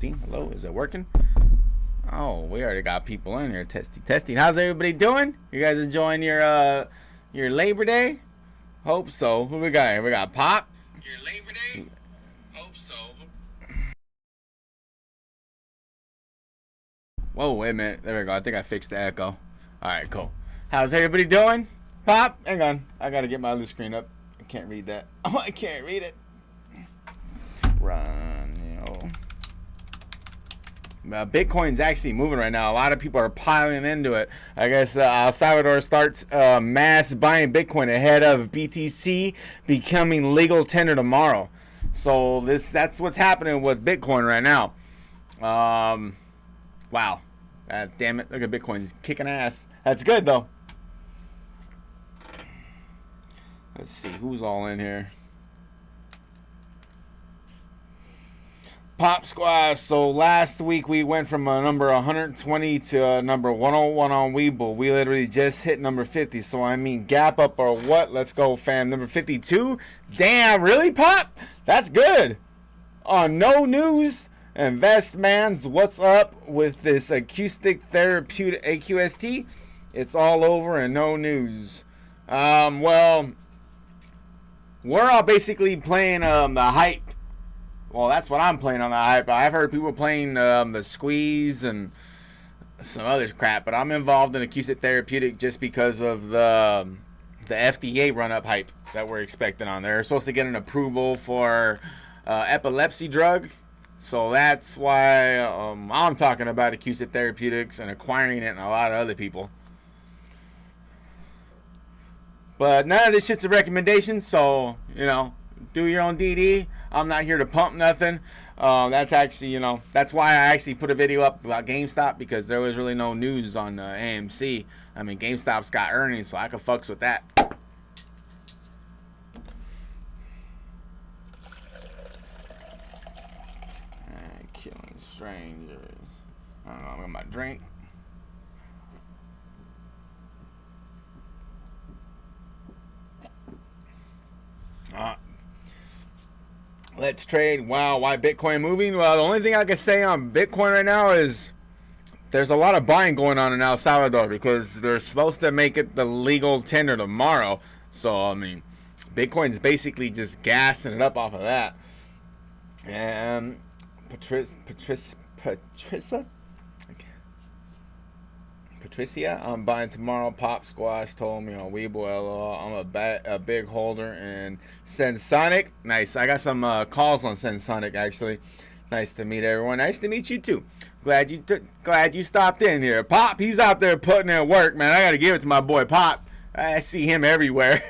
Testing. Hello, is it working? Oh, we already got people in here. Testing. How's everybody doing? You guys enjoying your Labor Day? Hope so. Who we got here? We got Pop. Your Labor Day? Hope so. Whoa, wait a minute. There we go. I think I fixed the echo. Alright, cool. How's everybody doing? Pop, hang on. I gotta get my other screen up. I can't read that. Oh, I can't read it. Run, Bitcoin's actually moving right now. A lot of people are piling into it. I guess El Salvador starts mass buying Bitcoin ahead of BTC becoming legal tender tomorrow. So that's what's happening with Bitcoin right now. Wow. Damn it. Look at Bitcoin's kicking ass. That's good though. Let's see who's all in here. Pop Squash. So last week we went from a number 120 to a number 101 on Webull. We literally just hit number 50. So I mean, gap up or what? Let's go, fam. Number 52. Damn, really, Pop? That's good. On no news, Investmans, what's up with this acoustic therapeutic AQST? It's all over and no news. Well, we're all basically playing the hype. Well, that's what I'm playing on the hype. I've heard people playing the squeeze and some other crap, but I'm involved in acoustic therapeutic just because of the FDA run-up hype that we're expecting on there. They're supposed to get an approval for epilepsy drug, so that's why I'm talking about acoustic therapeutics and acquiring it and a lot of other people. But none of this shit's a recommendation, so, you know, do your own DD. I'm not here to pump nothing. That's actually, that's why I actually put a video up about GameStop, because there was really no news on AMC. I mean, GameStop's got earnings, so I could fucks with that. Killing strangers. I don't know, I'm gonna my drink. Let's trade. Wow, why Bitcoin moving? Well, the only thing I can say on Bitcoin right now is there's a lot of buying going on in El Salvador because they're supposed to make it the legal tender tomorrow. So, I mean, Bitcoin's basically just gassing it up off of that. And Patricia, I'm buying tomorrow. Pop Squash told me on Webull, LOL. I'm a big holder in Sensonic. Nice. I got some calls on Sensonic actually. Nice to meet everyone. Nice to meet you too. Glad you stopped in here. Pop, he's out there putting in work, man. I got to give it to my boy Pop. I see him everywhere.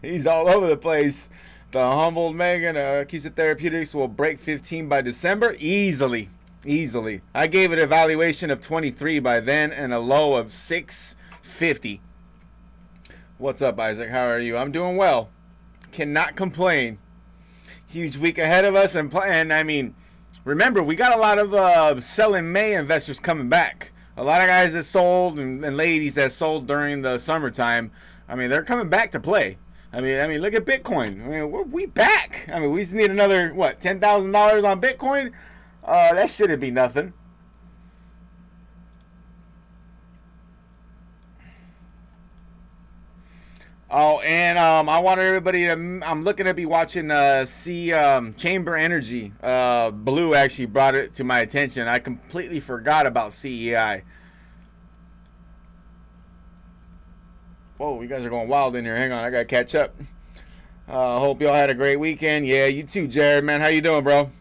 He's all over the place. The humbled Megan, Acoustic Therapeutics will break 15 by December easily. I gave it a valuation of 23 by then and a low of 650. What's up, Isaac? How are you? I'm doing well. Cannot complain. Huge week ahead of us, and I mean, remember, we got a lot of sell in May investors coming back. A lot of guys that sold and ladies that sold during the summertime. I mean, they're coming back to play. I mean, look at Bitcoin. I mean, we back. I mean, we just need another what, $10,000 on Bitcoin. That shouldn't be nothing. Oh, and I want everybody to. I'm looking to be watching. Chamber Energy. Blue actually brought it to my attention. I completely forgot about CEI. Whoa, you guys are going wild in here. Hang on, I gotta catch up. Hope y'all had a great weekend. Yeah, you too, Jared. Man, how you doing, bro?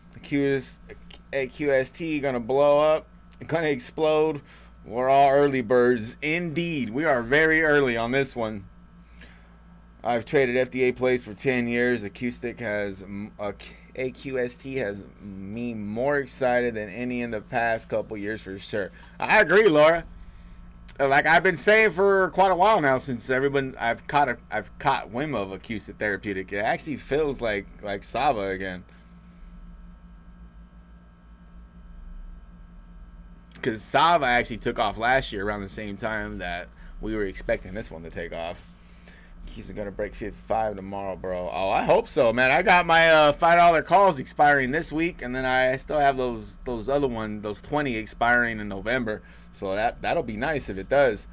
AQST gonna blow up, gonna explode. We're all early birds indeed. We are very early on this one. I've traded FDA plays for 10 years. AQST has me more excited than any in the past couple years for sure. I agree, Laura. Like I've been saying for quite a while now, since I've caught whim of AQST therapeutic. It actually feels like Sava again. Because Sava actually took off last year around the same time that we were expecting this one to take off. He's gonna break 55 tomorrow, bro. Oh, I hope so, man. I got my $5 calls expiring this week, and then I still have those other those 20 expiring in November. So that'll be nice if it does.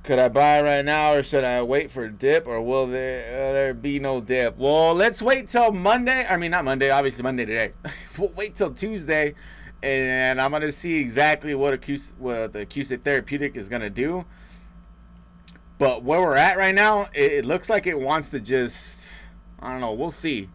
Could I buy right now, or should I wait for a dip, or will there be no dip? Well, let's wait till Monday. I mean, not Monday, obviously Monday today. We'll wait till Tuesday, and I'm gonna see exactly what the AQST therapeutic is gonna do. But where we're at right now, it looks like it wants to just, I don't know, we'll see.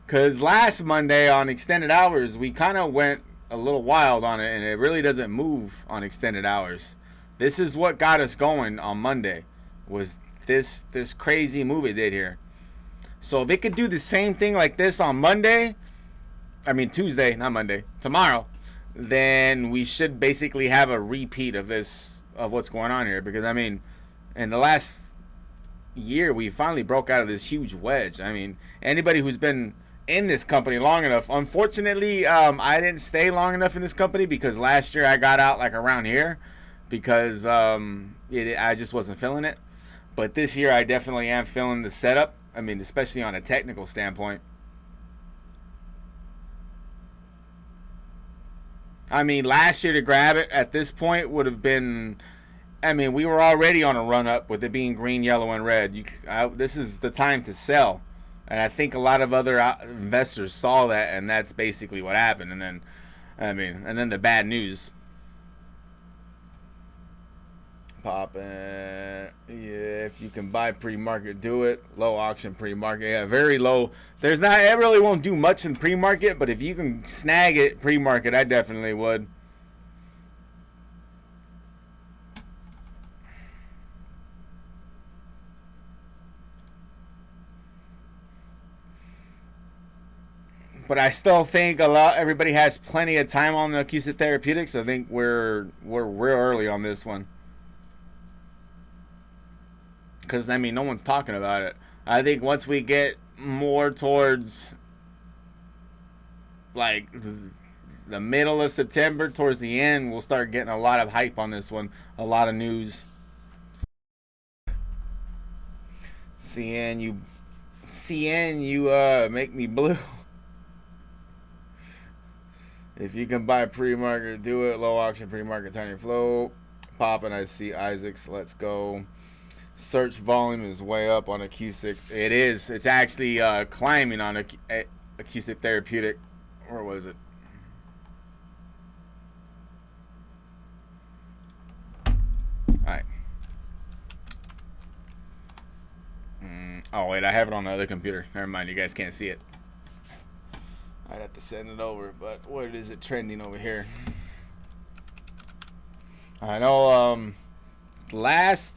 Because last Monday on extended hours, we kind of went a little wild on it, and it really doesn't move on extended hours. This is what got us going on Monday, was this crazy move it did here. So if it could do the same thing like this on Monday, I mean Tuesday, not Monday, tomorrow, then we should basically have a repeat of what's going on here. Because, I mean, in the last year, we finally broke out of this huge wedge. I mean, anybody who's been in this company long enough, unfortunately, I didn't stay long enough in this company because last year I got out like around here because I just wasn't feeling it. But this year I definitely am feeling the setup. I mean, especially on a technical standpoint. I mean, last year to grab it at this point would have been... I mean, we were already on a run-up with it being green, yellow, and red. This is the time to sell. And I think a lot of other investors saw that, and that's basically what happened. And then, and then the bad news. Popping. Yeah, if you can buy pre-market, do it. Low auction pre-market. Yeah, very low. It really won't do much in pre-market, but if you can snag it pre-market, I definitely would. But I still think everybody has plenty of time on the AQST therapeutics. I think we're real early on this one. Because, I mean, no one's talking about it. I think once we get more towards, like, the middle of September, towards the end, we'll start getting a lot of hype on this one. A lot of news. CN, you make me blue. If you can buy pre-market, do it. Low auction pre-market, tiny flow. Popping, I see Isaacs. Let's go. Search volume is way up on AQST. It is. It's actually climbing on AQST therapeutic. Where was it? All right. Oh, wait. I have it on the other computer. Never mind. You guys can't see it. I'd have to send it over, but what is it trending over here? I know last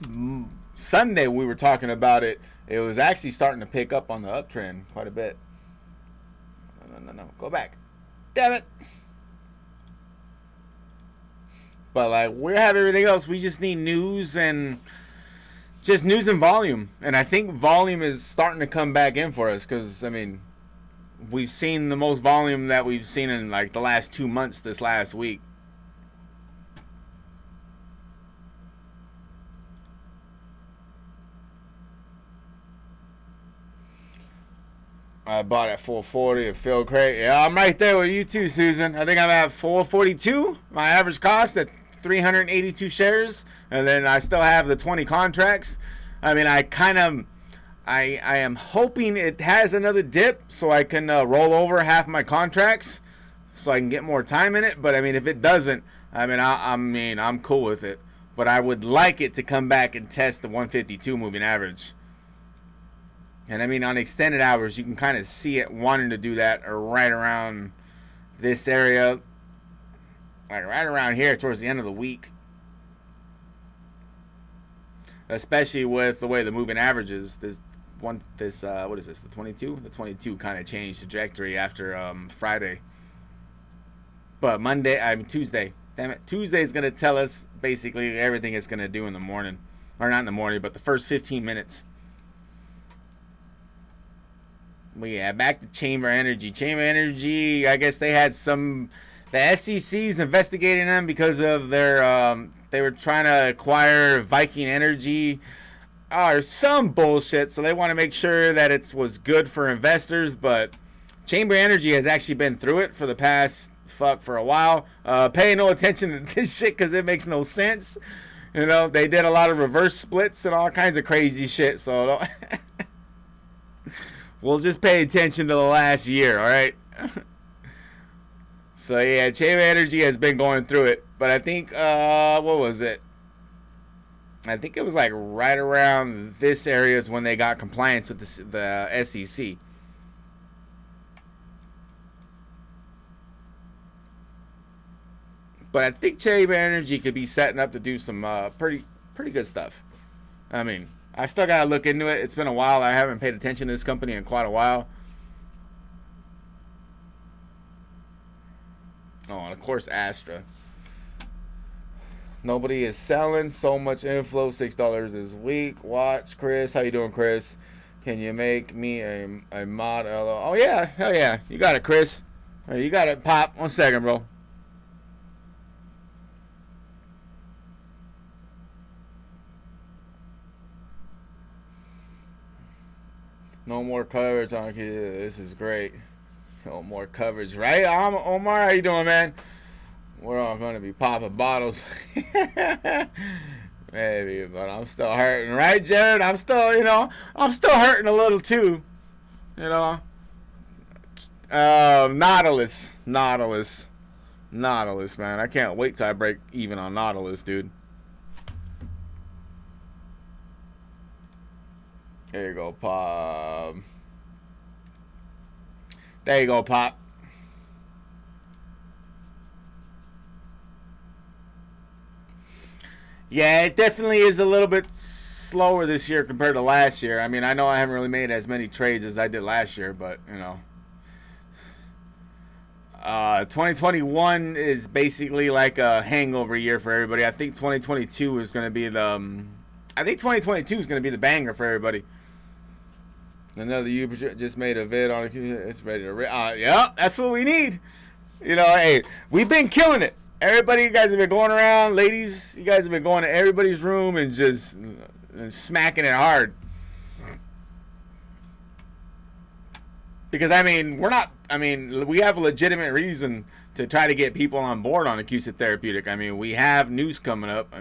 Sunday we were talking about it. It was actually starting to pick up on the uptrend quite a bit. No. Go back. Damn it. But like we have everything else. We just need news and volume. And I think volume is starting to come back in for us because, I mean, we've seen the most volume that we've seen in like the last 2 months this last week. I bought at 440 at Phil Craig. Yeah, I'm right there with you too, Susan. I think I'm at 442. My average cost at 382 shares. And then I still have the 20 contracts. I mean, I am hoping it has another dip so I can roll over half my contracts so I can get more time in it. But I mean, if it doesn't, I'm cool with it. But I would like it to come back and test the 152 moving average. And I mean, on extended hours, you can kind of see it wanting to do that right around this area, like right around here towards the end of the week. Especially with the way the moving averages, what is this? The 22? The 22 kind of changed trajectory after Friday. But Tuesday. Damn it. Tuesday is going to tell us basically everything it's going to do in the morning. Or not in the morning, but the first 15 minutes. But yeah, back to Chamber Energy. Chamber Energy, I guess they had the SEC's investigating them because of their, they were trying to acquire Viking Energy are some bullshit. So they want to make sure that it was good for investors, but Chamber Energy has actually been through it for the past for a while. Pay no attention to this shit because it makes no sense. You know, they did a lot of reverse splits and all kinds of crazy shit. So we'll just pay attention to the last year, all right? So yeah, Chamber Energy has been going through it, but I think what was it? I think it was like right around this area is when they got compliance with the SEC. But I think Chamber Energy could be setting up to do some pretty good stuff. I mean, I still gotta look into it. It's been a while. I haven't paid attention to this company in quite a while. Oh, and of course, Astra. Nobody is selling. So much inflow. $6 is weak. Watch, Chris. How you doing, Chris? Can you make me a mod? Oh yeah, hell yeah. You got it, Chris. You got it, Pop. 1 second, bro. No more coverage on here. This is great. No more coverage, right? Omar, how you doing, man? We're all going to be popping bottles. Maybe, but I'm still hurting, right, Jared? I'm still, I'm still hurting a little too. Nautilus, man. I can't wait till I break even on Nautilus, dude. There you go, Pop. There you go, Pop. Yeah, it definitely is a little bit slower this year compared to last year. I mean, I know I haven't really made as many trades as I did last year, but, 2021 is basically like a hangover year for everybody. I think 2022 is going to be the banger for everybody. Another YouTuber just made a vid on it. It's ready to yeah, that's what we need. Hey, we've been killing it. Everybody, you guys have been going around. Ladies, you guys have been going to everybody's room and just smacking it hard. Because, we have a legitimate reason to try to get people on board on AQST Therapeutic. We have news coming up.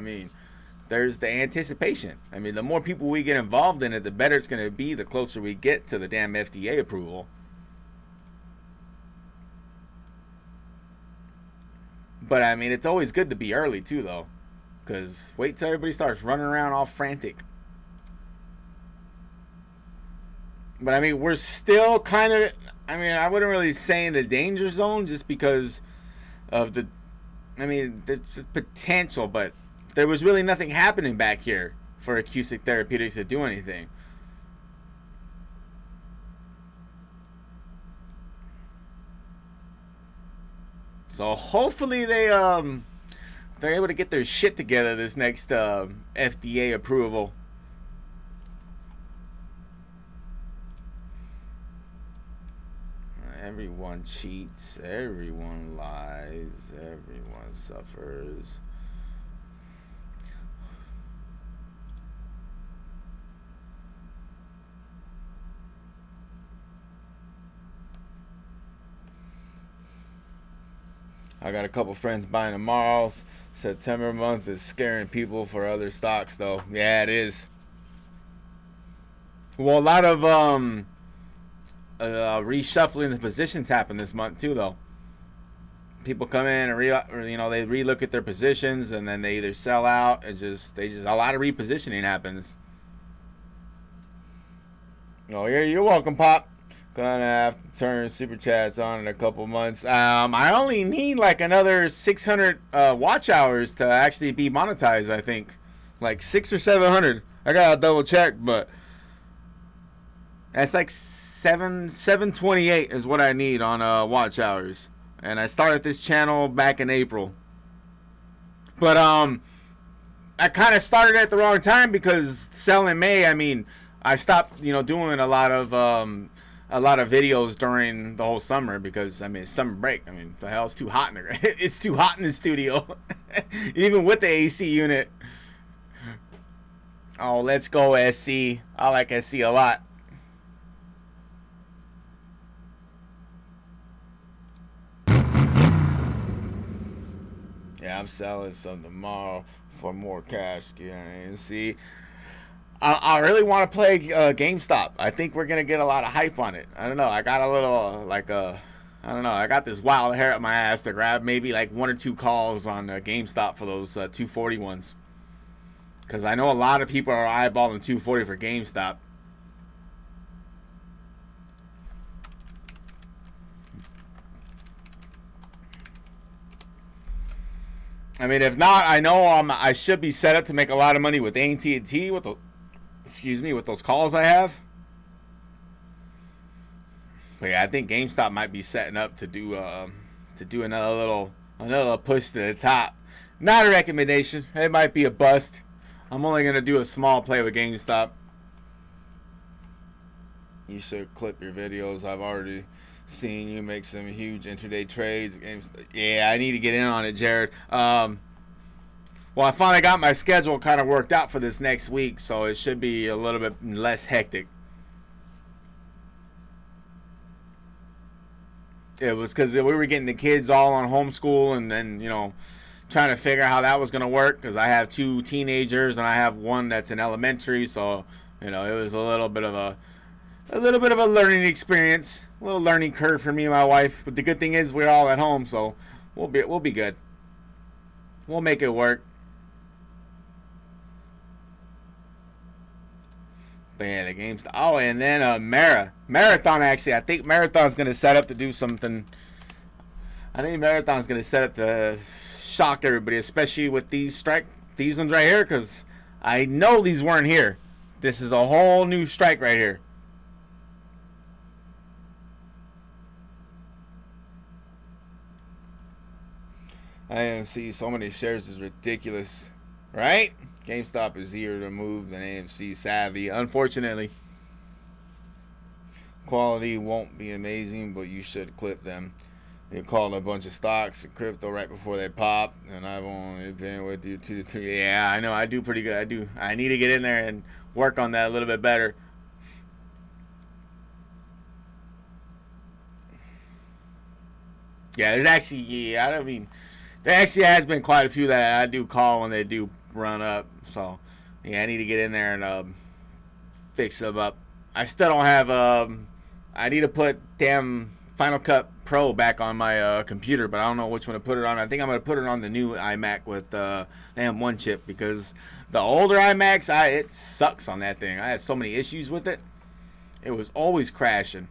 There's the anticipation. The more people we get involved in it, the better it's going to be, the closer we get to the damn FDA approval. But, it's always good to be early, too, though. Because wait till everybody starts running around all frantic. But, we're still kind of... I wouldn't really say in the danger zone just because of the... there's potential, but there was really nothing happening back here for AQST Therapeutics to do anything. So hopefully they're able to get their shit together this next FDA approval. Everyone cheats, everyone lies, everyone suffers. I got a couple friends buying tomorrow. September month is scaring people for other stocks, though. Yeah, it is. Well, a lot of reshuffling the positions happened this month too, though. People come in and they relook at their positions and then they either sell out and a lot of repositioning happens. Oh, you're welcome, Pop. Gonna have to turn super chats on in a couple months. I only need like another 600 watch hours to actually be monetized. I think like 600 or 700. I gotta double check, but that's like 728 is what I need on watch hours. And I started this channel back in April. But I kind of started at the wrong time because selling May. I stopped doing a lot of videos during the whole summer because it's summer break. The hell, it's too hot in it's too hot in the studio, even with the AC unit. Oh, let's go SC. I like SC a lot. Yeah, I'm selling some tomorrow for more cash. Yeah, and see, I really want to play GameStop. I think we're gonna get a lot of hype on it. I don't know. I got a little I don't know. I got this wild hair up my ass to grab maybe like 1 or 2 calls on GameStop for those 240 ones. Because I know a lot of people are eyeballing 240 for GameStop. I mean, if not, I know I should be set up to make a lot of money with AT&T with the, with those calls I have. But yeah, I think GameStop might be setting up to do another little push to the top. Not a recommendation. It might be a bust. I'm only gonna do a small play with GameStop. You should clip your videos. I've already seen you make some huge intraday trades. Yeah, I need to get in on it, Jared. Well, I finally got my schedule kind of worked out for this next week, so it should be a little bit less hectic. It was because we were getting the kids all on homeschool, and then trying to figure out how that was going to work, because I have 2 teenagers and I have one that's in elementary, so it was a little bit of a learning experience, a little learning curve for me and my wife. But the good thing is we're all at home, so we'll be good. We'll make it work. But yeah, the game's... Oh, and then Marathon, actually. I think Marathon's going to set up to do something. I think Marathon's going to set up to shock everybody, especially with these ones right here, because I know these weren't here. This is a whole new strike right here. AMC, so many shares is ridiculous, right? GameStop is easier to move than AMC, sadly. Unfortunately, quality won't be amazing, but you should clip them. You call a bunch of stocks and crypto right before they pop, and I've only been with you 2 to 3. Yeah, I know, I do pretty good. I need to get in there and work on that a little bit better. Yeah, there actually has been quite a few that I do call when they do run up. So, yeah, I need to get in there and fix them up. I still don't have... I need to put damn Final Cut Pro back on my computer, but I don't know which one to put it on. I think I'm going to put it on the new iMac with the M1 chip, because the older iMacs, it sucks on that thing. I had so many issues with it. It was always crashing.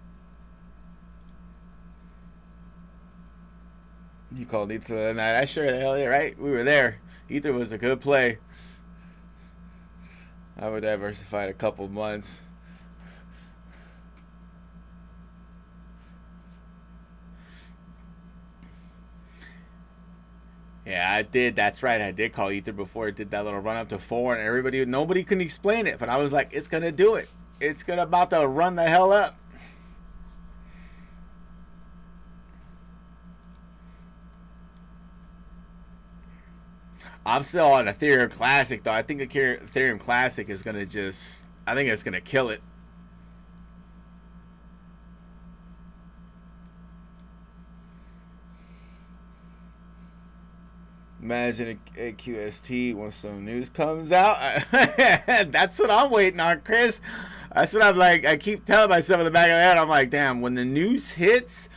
You called Ether the other night. I sure the hell yeah, right? We were there. Ether was a good play. I would diversify a couple months. Yeah, I did. That's right. I did call Ether before it did that little run up to 4, and nobody can explain it. But I was like, it's gonna do it. It's about to run the hell up. I'm still on Ethereum Classic, though. I think Ethereum Classic is gonna I think it's gonna kill it. Imagine AQST when some news comes out. That's what I'm waiting on, Chris. That's what I'm like. I keep telling myself in the back of the head. I'm like, damn, when the news hits,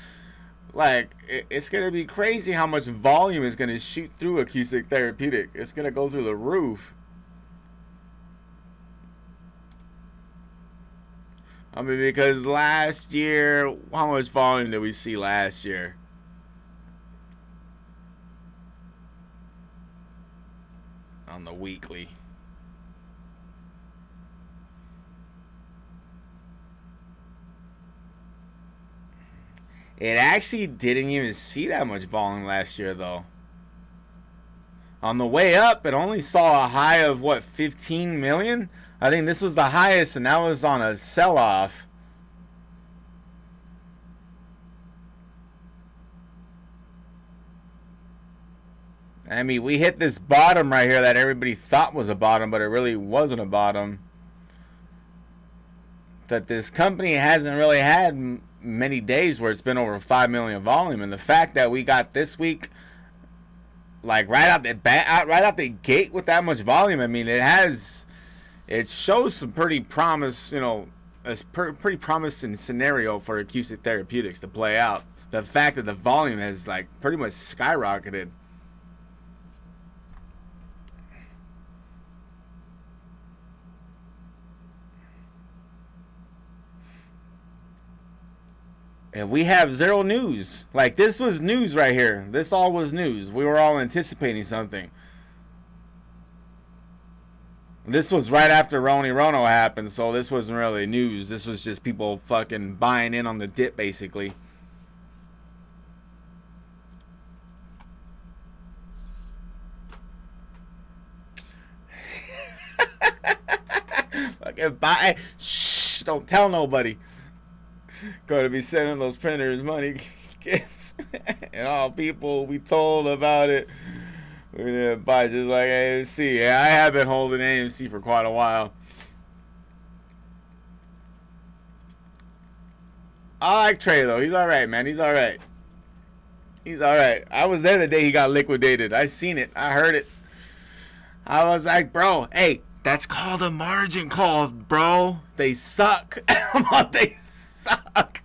like, it's going to be crazy how much volume is going to shoot through Acoustic Therapeutic. It's going to go through the roof. I mean, because last year, how much volume did we see last year? On the weekly. It actually didn't even see that much volume last year, though. On the way up, it only saw a high of, what, 15 million? I think this was the highest, and that was on a sell-off. I mean, we hit this bottom right here that everybody thought was a bottom, but it really wasn't a bottom. That this company hasn't really had many days where it's been over 5 million volume, and the fact that we got this week, like right out the gate with that much volume, I mean, it shows some pretty promise, you know, a pretty promising scenario for AQST Therapeutics to play out. The fact that the volume has like pretty much skyrocketed. And we have zero news. Like, this was news right here. This all was news. We were all anticipating something. This was right after Roni Rono happened, so this wasn't really news. This was just people fucking buying in on the dip, basically. Fucking buy. Shh, don't tell nobody. Going to be sending those printers money gifts. And all people we told about it, we didn't buy, just like AMC. Yeah, I have been holding AMC for quite a while. I like Trey, though. He's alright, man. He's alright. He's alright. I was there the day he got liquidated. I seen it. I heard it. I was like, bro, hey, that's called a margin call, bro. They suck. They suck.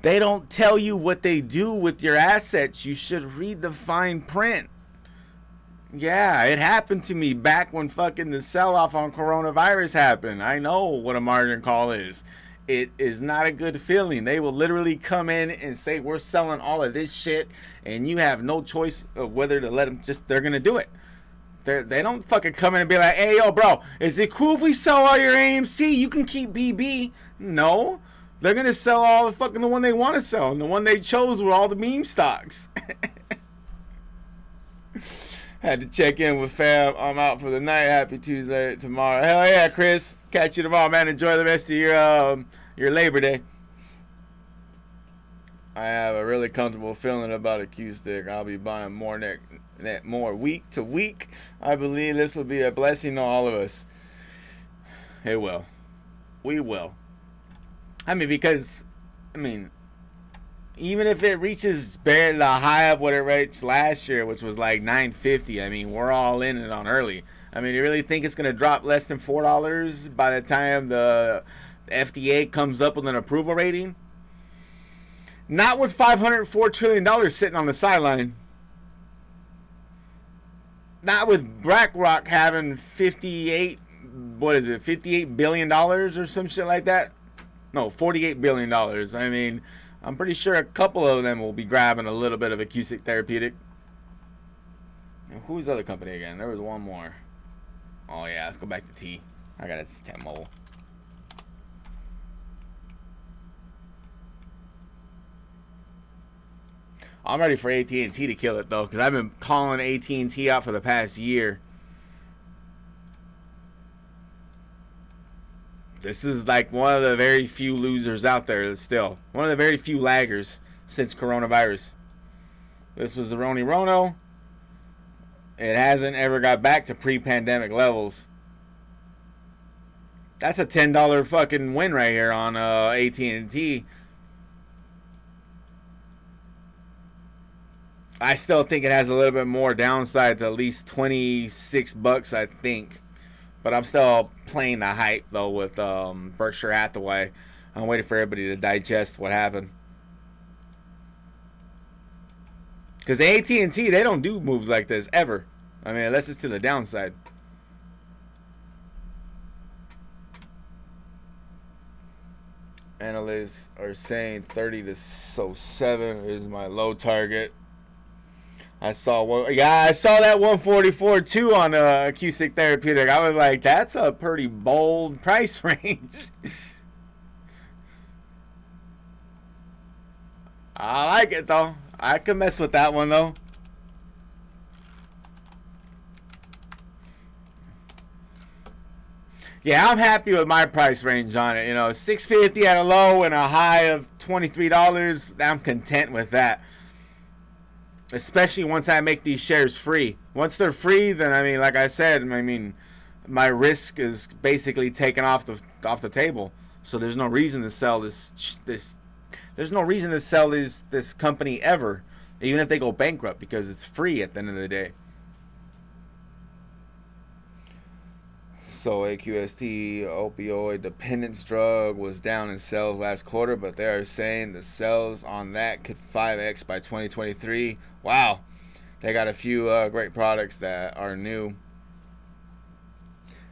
They don't tell you what they do with your assets. You should read the fine print. Yeah, it happened to me back when fucking the sell-off on coronavirus happened. I know what a margin call is. It is not a good feeling. They will literally come in and say, we're selling all of this shit, and you have no choice of whether to let them they're going to do it. They don't fucking come in and be like, hey, yo, bro, is it cool if we sell all your AMC? You can keep BB. No. They're going to sell all the fucking the one they want to sell, and the one they chose were all the meme stocks. Had to check in with fam. I'm out for the night. Happy Tuesday tomorrow. Hell yeah, Chris. Catch you tomorrow, man. Enjoy the rest of your Labor Day. I have a really comfortable feeling about a Q-Stick. I'll be buying more week to week. I believe this will be a blessing to all of us. It will. We will. I mean, because, even if it reaches barely the high of what it reached last year, which was like $9.50, I mean, we're all in it on early. I mean, you really think it's going to drop less than $4 by the time the FDA comes up with an approval rating? Not with $504 trillion sitting on the sideline. Not with BlackRock having $58 billion or some shit like that? No, $48 billion. I mean, I'm pretty sure a couple of them will be grabbing a little bit of a AQST Therapeutic. And who's the other company again? There was one more. Oh, yeah, let's go back to T. I got it, 10 mobile. I'm ready for AT&T to kill it, though, because I've been calling AT&T out for the past year. This is like one of the very few losers out there still. One of the very few laggers since coronavirus. This was the Roni Rono. It hasn't ever got back to pre-pandemic levels. That's a $10 fucking win right here on AT&T. I still think it has a little bit more downside to at least $26, I think. But I'm still playing the hype, though, with Berkshire Hathaway. I'm waiting for everybody to digest what happened. Because AT&T, they don't do moves like this, ever. I mean, unless it's to the downside. Analysts are saying 30 to 07 is my low target. I saw that 144 too on AQST Therapeutic. I was like, that's a pretty bold price range. I like it though. I can mess with that one though. Yeah, I'm happy with my price range on it. You know, $6.50 at a low and a high of $23. I'm content with that. especially once I make these shares free. Once they're free, then I mean, like I said, I mean, my risk is basically taken off the table. So there's no reason to sell this. There's no reason to sell this company ever, even if they go bankrupt, because it's free at the end of the day. So AQST, opioid dependence drug, was down in sales last quarter, but they are saying the sales on that could 5x by 2023. Wow. They got a few great products that are new.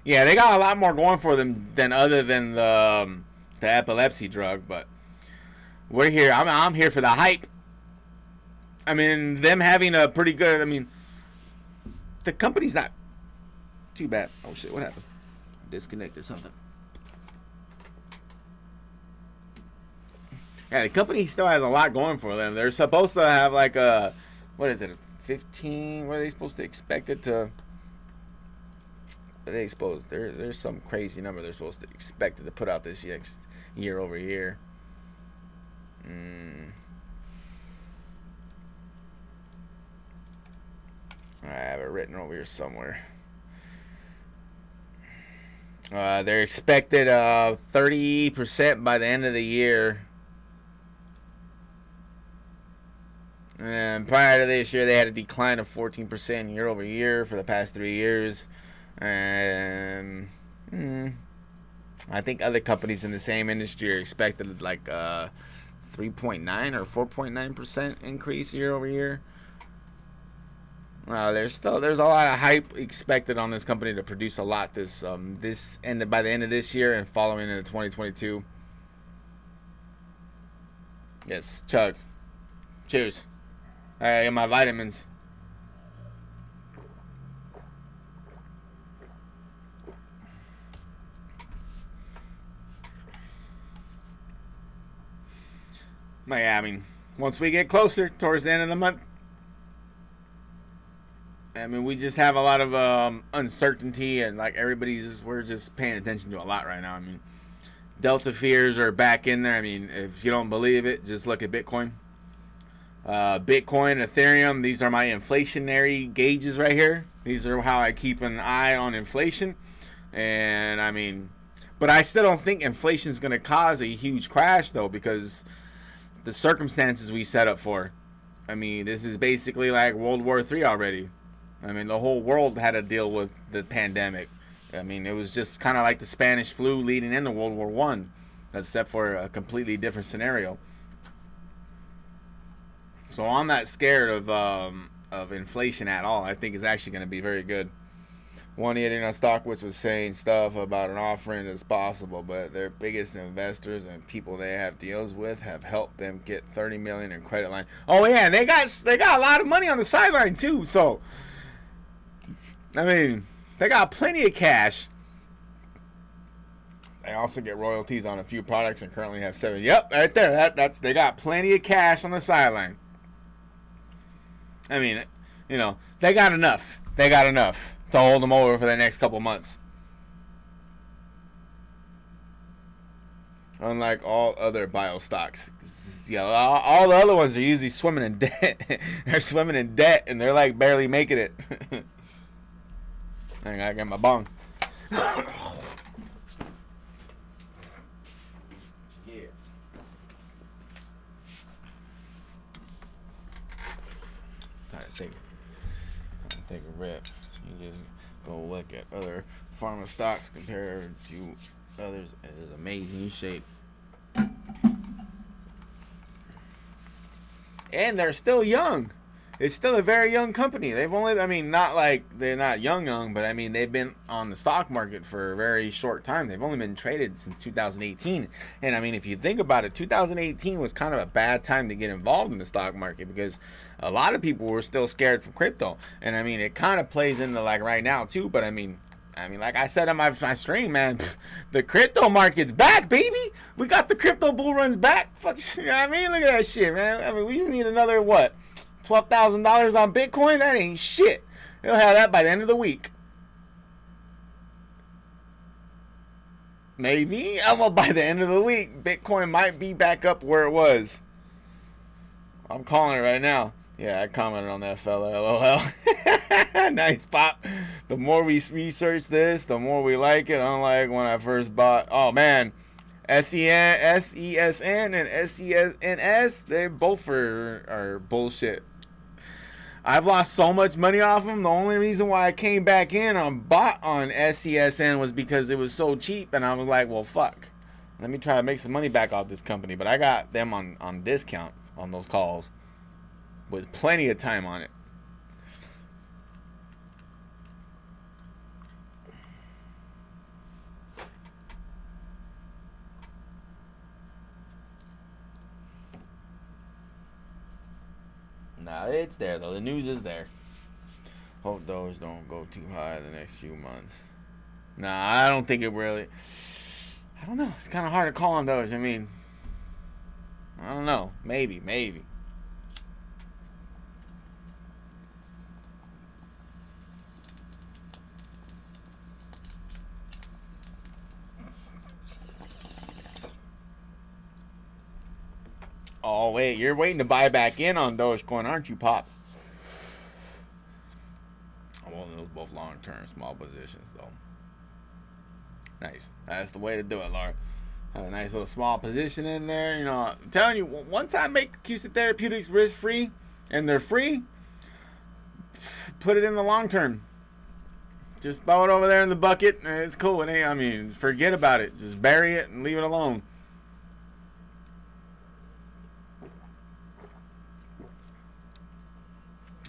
Yeah, they got a lot more going for them than other than the epilepsy drug, but we're here. I'm here for the hype. I mean, them having a pretty good, I mean, the company's not too bad. Oh shit, what happened? Disconnected something. Yeah, the company still has a lot going for them. They're supposed to have like a, what is it, 15? What are they supposed to expect it to? What are they supposed? There's some crazy number they're supposed to expect it to put out this year over year. I have it written over here somewhere. They're expected 30% by the end of the year. And prior to this year, they had a decline of 14% year over year for the past 3 years. And I think other companies in the same industry are expected like 3.9 or 4.9% increase year over year. There's a lot of hype expected on this company to produce a lot by the end of this year and following into 2022. Yes, chug. Cheers. All right, I get my vitamins. Yeah, I mean, once we get closer towards the end of the month, I mean, we just have a lot of uncertainty, and like we're just paying attention to a lot right now. I mean, Delta fears are back in there. I mean, if you don't believe it, just look at Bitcoin. Bitcoin, Ethereum, these are my inflationary gauges right here. These are how I keep an eye on inflation. And I mean, but I still don't think inflation is going to cause a huge crash, though, because the circumstances we set up for. I mean, this is basically like World War III already. I mean, the whole world had to deal with the pandemic. I mean, it was just kind of like the Spanish flu leading into World War I, except for a completely different scenario. So I'm not scared of inflation at all. I think it's actually going to be very good. One idiot on StockWitz was saying stuff about an offering that's possible, but their biggest investors and people they have deals with have helped them get $30 million in credit line. Oh yeah, and they got a lot of money on the sideline too. So I mean, they got plenty of cash. They also get royalties on a few products and currently have 7. Yep, right there. They got plenty of cash on the sideline. I mean, you know, they got enough. They got enough to hold them over for the next couple months. Unlike all other bio stocks. You know, all the other ones are usually swimming in debt. They're swimming in debt and they're like barely making it. I gotta get my bong. Yeah. Trying to take a rip. You just go look at other pharma stocks compared to others. It is amazing shape. And they're still young. It's still a very young company. They've only, I mean, not like they're not young, but I mean, they've been on the stock market for a very short time. They've only been traded since 2018. And I mean, if you think about it, 2018 was kind of a bad time to get involved in the stock market because a lot of people were still scared from crypto. And I mean, it kind of plays into like right now too, but I mean, like I said on my stream, man, the crypto market's back, baby. We got the crypto bull runs back. Fuck, you know what I mean? Look at that shit, man. I mean, we just need another, what, $12,000 on Bitcoin? That ain't shit. They'll have that by the end of the week. Maybe. By the end of the week, Bitcoin might be back up where it was. I'm calling it right now. Yeah, I commented on that fella. LOL. Nice pop. The more we research this, the more we like it. Unlike when I first bought. Oh man, SESN and SESNS, they both are bullshit. I've lost so much money off them. The only reason why I came back in on bought on SESN was because it was so cheap, and I was like, well, fuck. Let me try to make some money back off this company. But I got them on discount on those calls with plenty of time on it. Nah, it's there though. The news is there. Hope those don't go too high the next few months. Nah, I don't think it really. I don't know. It's kind of hard to call on those. I mean, I don't know. Maybe. Oh, wait. You're waiting to buy back in on DOGECOIN, aren't you, Pop? I'm holding those both long-term small positions, though. Nice. That's the way to do it, Laura. Have a nice little small position in there. You know, I'm telling you, once I make AQST Therapeutics risk-free, and they're free, put it in the long term. Just throw it over there in the bucket, and it's cool. It ain't, I mean, forget about it. Just bury it and leave it alone.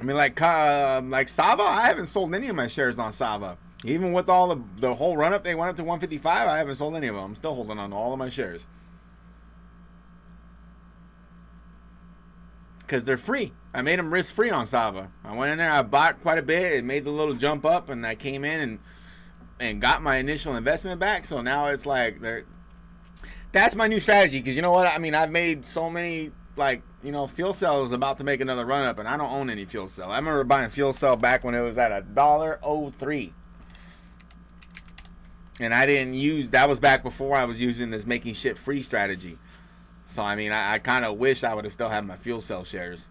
I mean, like Sava, I haven't sold any of my shares on Sava. Even with all the whole run-up, they went up to 155, I haven't sold any of them. I'm still holding on to all of my shares. Because they're free. I made them risk-free on Sava. I went in there, I bought quite a bit, it made the little jump up, and I came in and got my initial investment back. So now it's like, that's my new strategy. Because you know what? I mean, I've made so many, like, you know, Fuel Cell is about to make another run-up, and I don't own any Fuel Cell. I remember buying Fuel Cell back when it was at $1.03. And I didn't use, that was back before I was using this making shit free strategy. So, I mean, I kind of wish I would have still had my Fuel Cell shares.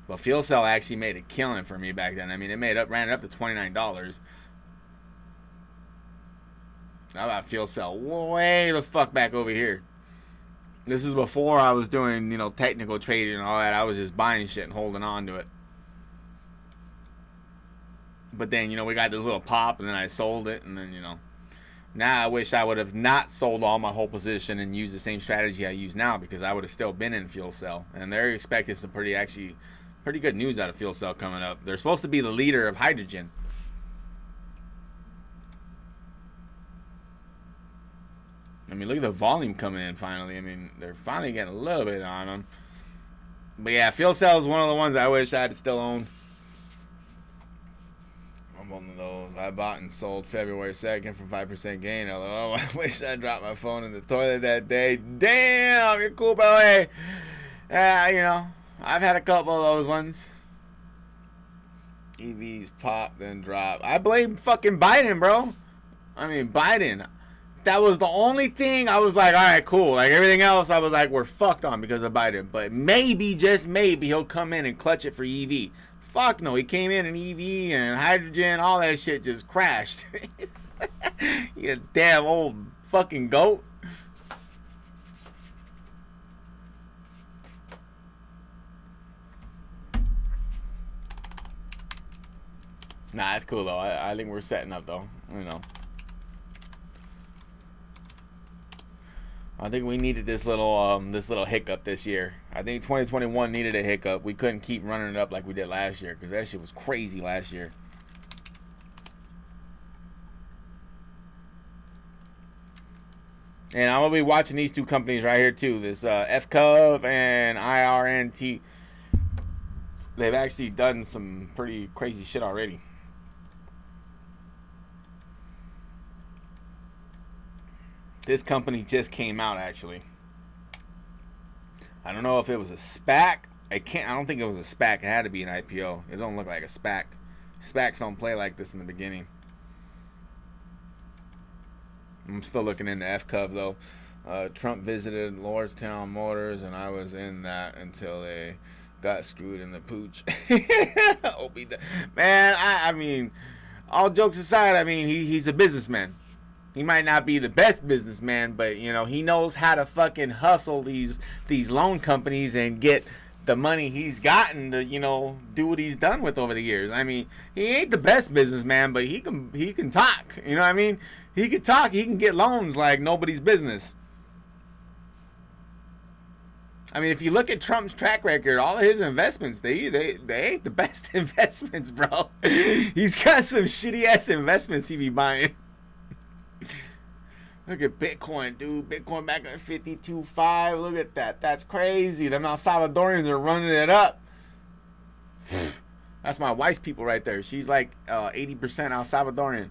But Fuel Cell actually made a killing for me back then. I mean, it ran it up to $29. How about Fuel Cell? Way the fuck back over here. This is before I was doing, you know, technical trading and all that. I was just buying shit and holding on to it. But then, you know, we got this little pop, and then I sold it, and then, you know. Now I wish I would have not sold all my whole position and used the same strategy I use now, because I would have still been in Fuel Cell. And they're expecting some pretty good news out of Fuel Cell coming up. They're supposed to be the leader of hydrogen. I mean, look at the volume coming in finally. I mean, they're finally getting a little bit on them. But yeah, Fuel Cell is one of the ones I wish I had still owned. I'm one of those. I bought and sold February 2nd for 5% gain. LOL. I wish I dropped my phone in the toilet that day. Damn, you're cool, bro. Hey, you know, I've had a couple of those ones. EVs pop, then drop. I blame fucking Biden, bro. I mean, Biden. That was the only thing I was like, all right, cool. Like, everything else, I was like, we're fucked on because of Biden. But maybe, just maybe, he'll come in and clutch it for EV. Fuck no. He came in and EV and hydrogen, all that shit just crashed. You damn old fucking goat. Nah, it's cool, though. I think we're setting up, though. You know. I think we needed this little hiccup this year. I think 2021 needed a hiccup. We couldn't keep running it up like we did last year, because that shit was crazy last year. And I'm going to be watching these two companies right here, too. This FCUV and IRNT. They've actually done some pretty crazy shit already. This company just came out, actually. I don't know if it was a SPAC. I don't think it was a SPAC. It had to be an IPO. It don't look like a SPAC. SPACs don't play like this in the beginning. I'm still looking into FCUV, though. Trump visited Lordstown Motors, and I was in that until they got screwed in the pooch. Man, I mean, all jokes aside, I mean, he's a businessman. He might not be the best businessman, but you know, he knows how to fucking hustle these loan companies and get the money he's gotten to, you know, do what he's done with over the years. I mean, he ain't the best businessman, but he can talk. You know what I mean? He can talk. He can get loans like nobody's business. I mean, if you look at Trump's track record, all of his investments, they ain't the best investments, bro. He's got some shitty ass investments he be buying. Look at Bitcoin, dude. Bitcoin back at 52.5. Look at that. That's crazy. Them El Salvadorians are running it up. That's my wife's people right there. She's like 80% El Salvadorian.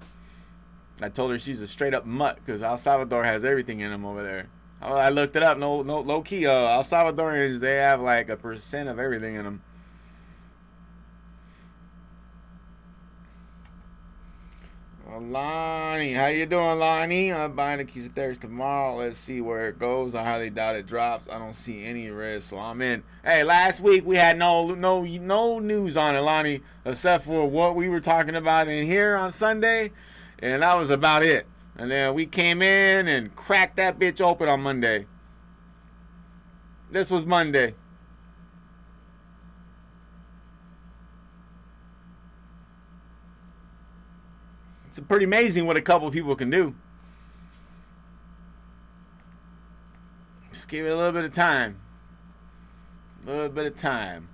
I told her she's a straight up mutt because El Salvador has everything in them over there. I looked it up. No, low key. El Salvadorians, they have like 1% of everything in them. Lonnie, how you doing, Lonnie? I'm buying a piece of theirs tomorrow. Let's see where it goes. I highly doubt it drops. I don't see any risk, so I'm in. Hey, last week we had no news on it, Lonnie, except for what we were talking about in here on Sunday, and that was about it. And then we came in and cracked that bitch open on Monday. This was Monday. It's pretty amazing what a couple people can do. Just give it a little bit of time. A little bit of time.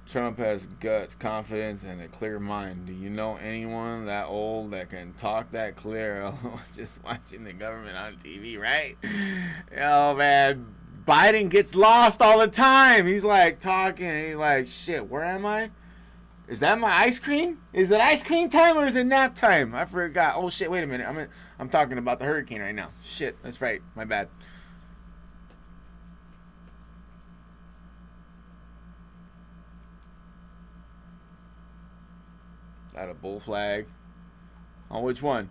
Trump has guts, confidence, and a clear mind. Do you know anyone that old that can talk that clear? Just watching the government on TV, right? Oh, man. Biden gets lost all the time. He's like talking. And he's like, shit, where am I? Is that my ice cream? Is it ice cream time or is it nap time? I forgot. Oh, shit, wait a minute. I'm talking about the hurricane right now. Shit, that's right. My bad. Got a bull flag. On which one?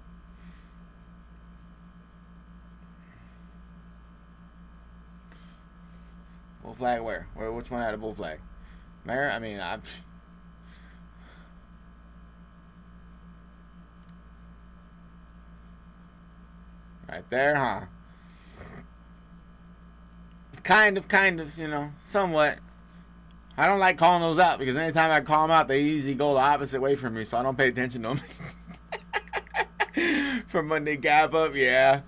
Bull flag where? Which one had a bull flag? Mayor? I mean, right there, huh? Kind of, you know, somewhat. I don't like calling those out because anytime I call them out, they usually go the opposite way from me, so I don't pay attention to them. For Monday Gap Up, yeah.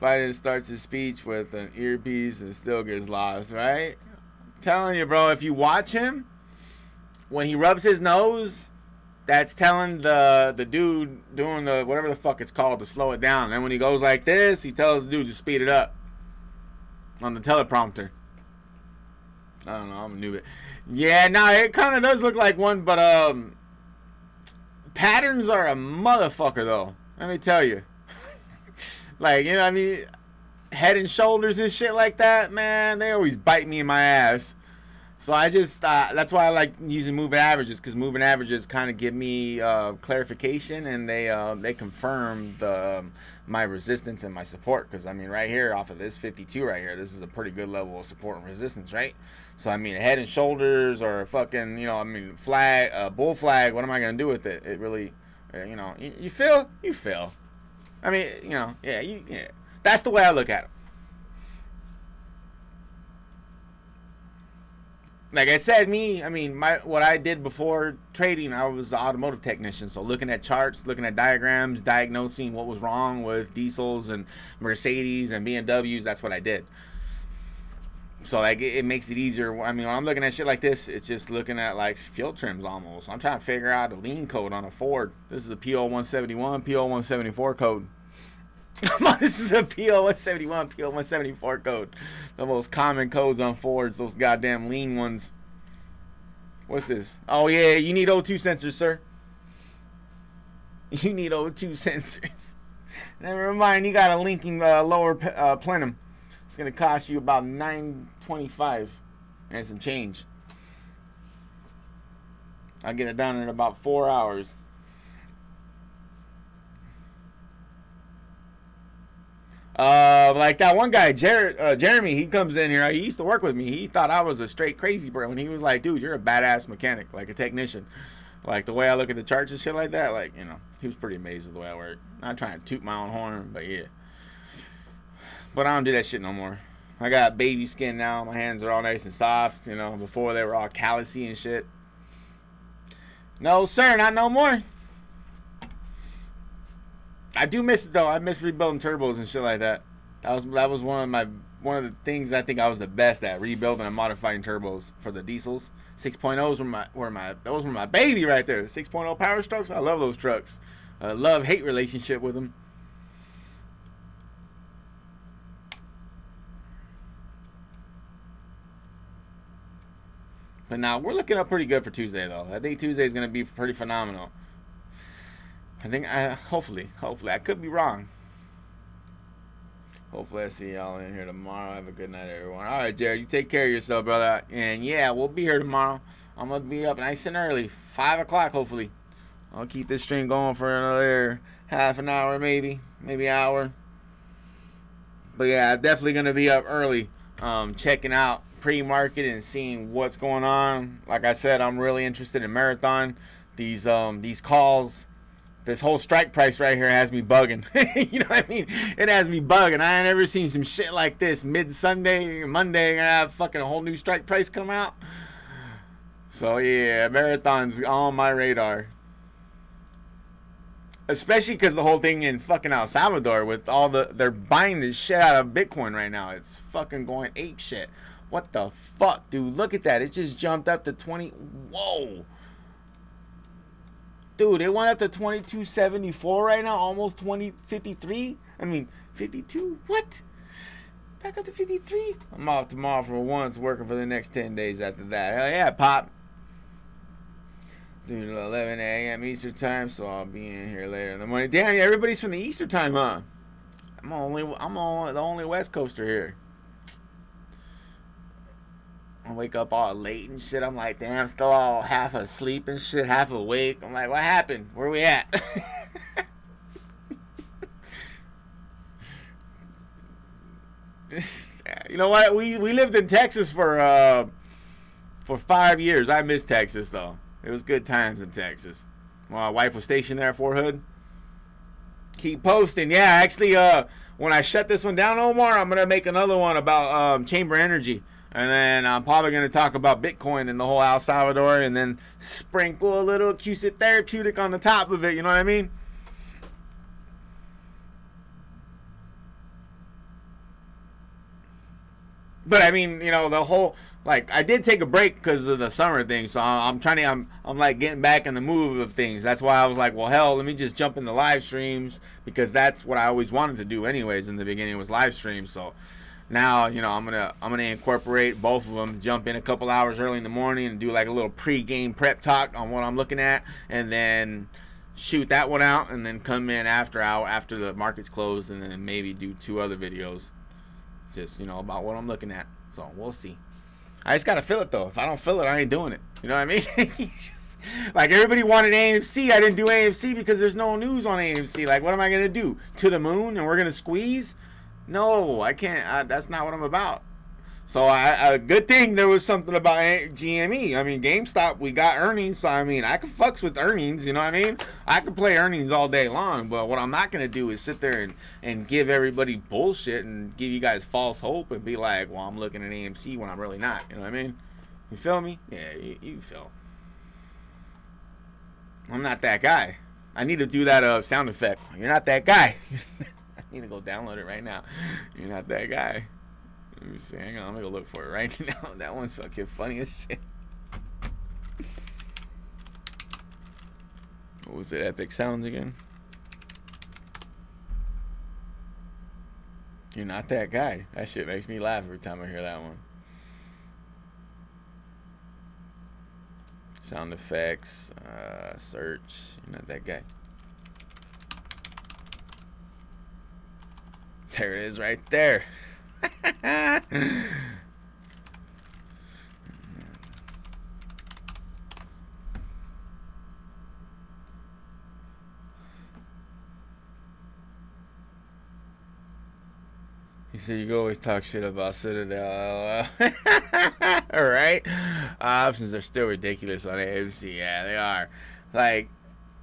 Biden starts his speech with an earpiece and still gets lost, right? I'm telling you, bro, if you watch him, when he rubs his nose, that's telling the dude doing the whatever the fuck it's called to slow it down. And then when he goes like this, he tells the dude to speed it up on the teleprompter. I don't know, I'm a noob. Yeah, no, it kind of does look like one, but patterns are a motherfucker though. Let me tell you. Like, you know what I mean? Head and Shoulders and shit like that, man, they always bite me in my ass. So I just, that's why I like using moving averages, because moving averages kind of give me clarification, and they confirm my resistance and my support. Because I mean, right here off of this 52 right here, this is a pretty good level of support and resistance, right? So I mean, Head and Shoulders or fucking, you know, I mean, flag, bull flag. What am I gonna do with it? It really, you know, you feel. I mean, you know, yeah. That's the way I look at it. Like I said, what I did before trading, I was an automotive technician. So looking at charts, looking at diagrams, diagnosing what was wrong with diesels and Mercedes and BMWs, that's what I did. So like it makes it easier. I mean, when I'm looking at shit like this, it's just looking at like fuel trims almost. I'm trying to figure out a lean code on a Ford. This is a PO171, PO174 code. This is a PO171, PO174 code. The most common codes on Fords, those goddamn lean ones. What's this? Oh, yeah, you need O2 sensors, sir. You need O2 sensors. Never mind, you got a linking lower plenum. It's going to cost you about $9.25 and some change. I'll get it done in about 4 hours. like that one guy, Jeremy, he comes in here. He used to work with me. He thought I was a straight crazy bro, and he was like, "Dude, you're a badass mechanic, like a technician." Like the way I look at the charts and shit like that, like, you know, he was pretty amazed with the way I work. Not trying to toot my own horn, but yeah. But I don't do that shit no more. I got baby skin now. My hands are all nice and soft. You know, before they were all callousy and shit. No, sir, not no more. I do miss it though. I miss rebuilding turbos and shit like that. That was one of the things I think I was the best at, rebuilding and modifying turbos for the diesels. 6.0s those were my baby right there. 6.0 Power Strokes. I love those trucks. Love-hate relationship with them. But now we're looking up pretty good for Tuesday though. I think Tuesday is gonna be pretty phenomenal. I think hopefully I could be wrong. Hopefully I see y'all in here tomorrow. Have a good night, everyone. All right, Jared, you take care of yourself, brother. And yeah, we'll be here tomorrow. I'm gonna be up nice and early, 5 o'clock hopefully. I'll keep this stream going for another half an hour, maybe hour. But yeah, definitely gonna be up early, checking out pre-market and seeing what's going on. Like I said, I'm really interested in Marathon. These calls. This whole strike price right here has me bugging. You know what I mean? It has me bugging. I ain't never seen some shit like this. Mid-Sunday, Monday, gonna have fucking a whole new strike price come out. So yeah, Marathon's on my radar. Especially because the whole thing in fucking El Salvador with all they're buying this shit out of Bitcoin right now. It's fucking going ape shit. What the fuck, dude? Look at that. It just jumped up to 20. Whoa. Dude, it went up to 2274 right now, almost 2053. I mean, 52. What? Back up to 53. I'm off tomorrow for once, working for the next 10 days after that. Hell yeah, Pop. Dude, 11 a.m. Eastern time, so I'll be in here later in the morning. Damn, everybody's from the Eastern time, huh? I'm the only West Coaster here. I wake up all late and shit. I'm like, damn, still all half asleep and shit, half awake. I'm like, what happened? Where we at? You know what? We lived in Texas for 5 years. I miss Texas though. It was good times in Texas. My wife was stationed there at Fort Hood. Keep posting. Yeah, actually, when I shut this one down, Omar, I'm gonna make another one about chamber energy. And then I'm probably going to talk about Bitcoin and the whole El Salvador, and then sprinkle a little AQST therapeutic on the top of it. You know what I mean? But I mean, you know, the whole, like, I did take a break because of the summer thing. So I'm like getting back in the move of things. That's why I was like, well, hell, let me just jump into live streams, because that's what I always wanted to do anyways in the beginning, was live streams. So now, you know, I'm gonna incorporate both of them. Jump in a couple hours early in the morning and do like a little pre-game prep talk on what I'm looking at, and then shoot that one out, and then come in after the market's closed, and then maybe do 2 other videos, just, you know, about what I'm looking at. So we'll see. I just gotta feel it though. If I don't feel it, I ain't doing it. You know what I mean? Just, like, everybody wanted AMC. I didn't do AMC because there's no news on AMC. Like, what am I gonna do? To the moon and we're gonna squeeze? No, I can't. That's not what I'm about. So a good thing there was something about GME. I mean, GameStop, we got earnings. So, I mean, I can fucks with earnings. You know what I mean? I can play earnings all day long. But what I'm not going to do is sit there and give everybody bullshit and give you guys false hope and be like, well, I'm looking at AMC when I'm really not. You know what I mean? You feel me? Yeah, you feel. I'm not that guy. I need to do that sound effect. You're not that guy. I need to go download it right now. You're not that guy. Let me see. Hang on. I'm going to go look for it right now. That one's fucking funny as shit. What was it? Epic Sounds again? You're not that guy. That shit makes me laugh every time I hear that one. Sound effects. Search. You're not that guy. There it is right there. So you can always talk shit about Citadel. Alright? Options are still ridiculous on AMC. Yeah, they are. Like,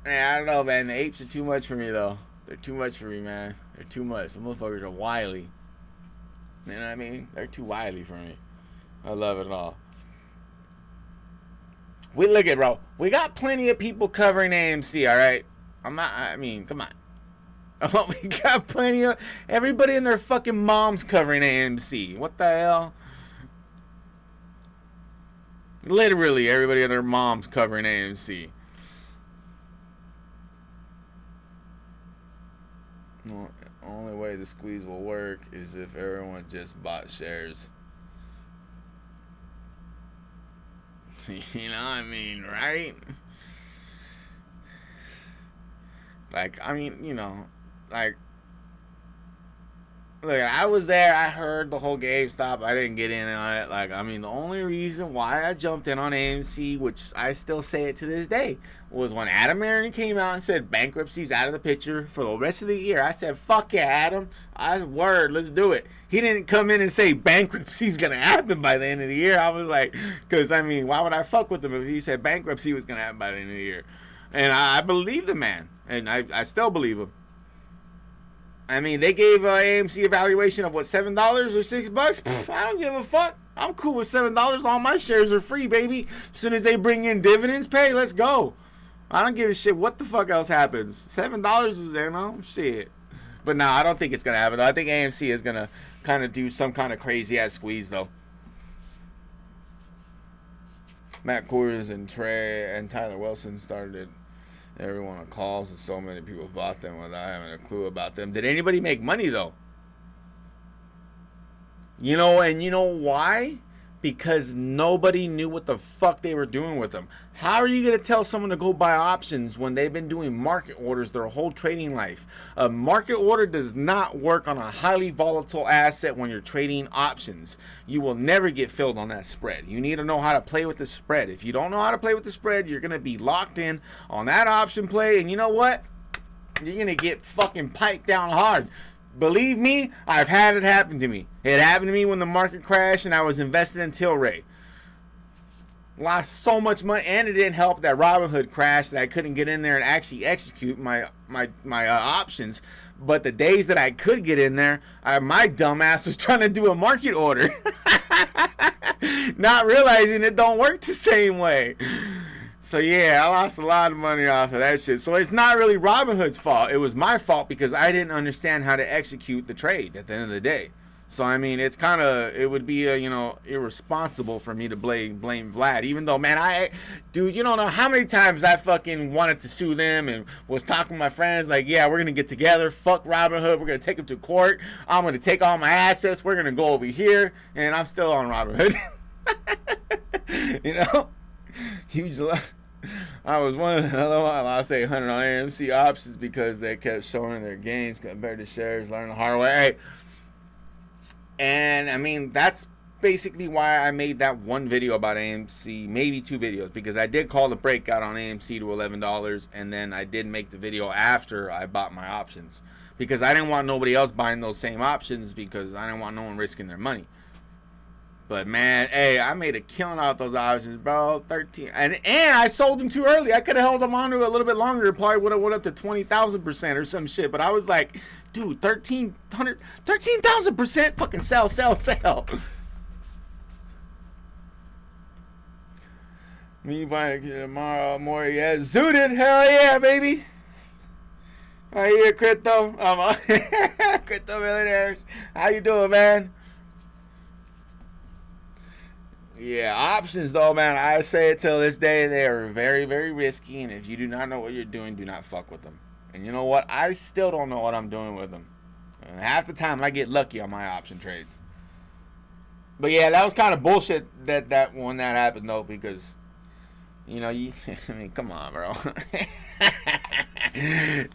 man, I don't know, man. The apes are too much for me, though. They're too much for me, man. They're too much. The motherfuckers are wily. You know what I mean? They're too wily for me. I love it all. We look at, bro. We got plenty of people covering AMC, alright? I mean, come on. We got plenty of everybody and their fucking moms covering AMC. What the hell? Literally everybody and their moms covering AMC. Well, the only way the squeeze will work is if everyone just bought shares. You know what I mean, right? Like, I mean, you know, like, look, I was there. I heard the whole GameStop. I didn't get in on it. Like, I mean, the only reason why I jumped in on AMC, which I still say it to this day, was when Adam Aaron came out and said bankruptcy's out of the picture for the rest of the year. I said, fuck yeah, Adam. Word, let's do it. He didn't come in and say bankruptcy's going to happen by the end of the year. I was like, because, I mean, why would I fuck with him if he said bankruptcy was going to happen by the end of the year? And I believe the man. And I still believe him. I mean, they gave AMC a valuation of, what, $7 or $6? I don't give a fuck. I'm cool with $7. All my shares are free, baby. As soon as they bring in dividends pay, let's go. I don't give a shit what the fuck else happens. $7 is, you know, shit. But no, I don't think it's going to happen. I think AMC is going to kind of do some kind of crazy-ass squeeze, though. Matt Coors and Trey and Tyler Wilson started everyone on calls, and so many people bought them without having a clue about them. Did anybody make money, though? You know, and you know why? Because nobody knew what the fuck they were doing with them. How are you going to tell someone to go buy options when they've been doing market orders their whole trading life? A market order does not work on a highly volatile asset when you're trading options. You will never get filled on that spread. You need to know how to play with the spread. If you don't know how to play with the spread, you're going to be locked in on that option play. And you know what? You're going to get fucking piped down hard. Believe me, I've had it happen to me. It happened to me when the market crashed and I was invested in Tilray. Lost so much money, and it didn't help that Robinhood crashed that I couldn't get in there and actually execute my options. But the days that I could get in there, my dumb ass was trying to do a market order. Not realizing it don't work the same way. So yeah, I lost a lot of money off of that shit. So it's not really Robinhood's fault. It was my fault because I didn't understand how to execute the trade at the end of the day. So I mean, it's kind of, it would be you know, irresponsible for me to blame Vlad. Even though, man, dude, you don't know how many times I fucking wanted to sue them and was talking to my friends like, yeah, we're gonna get together. Fuck Robinhood. We're gonna take them to court. I'm gonna take all my assets. We're gonna go over here, and I'm still on Robinhood. You know, huge. I was one of the other one. I lost 800 on AMC options because they kept showing their gains compared to shares. Learn the hard way. Hey. And I mean, that's basically why I made that one video about AMC, maybe two videos, because I did call the breakout on AMC to $11, and then I did make the video after I bought my options because I didn't want nobody else buying those same options because I didn't want no one risking their money. But man, hey, I made a killing out those options, bro. 13, and I sold them too early. I could have held them on to a little bit longer. Probably would have went up to 20,000% or some shit. But I was like, dude, 13,000%, fucking sell. Me buying it tomorrow, more, yeah, zooted, hell yeah, baby. I hear crypto. I'm on Crypto Millionaires. How you doing, man? Yeah, options though, man, I say it till this day, they are very, very risky, and if you do not know what you're doing, do not fuck with them. And you know what? I still don't know what I'm doing with them. And half the time, I get lucky on my option trades. But yeah, that was kind of bullshit that when that happened though, because, you know, I mean, come on, bro.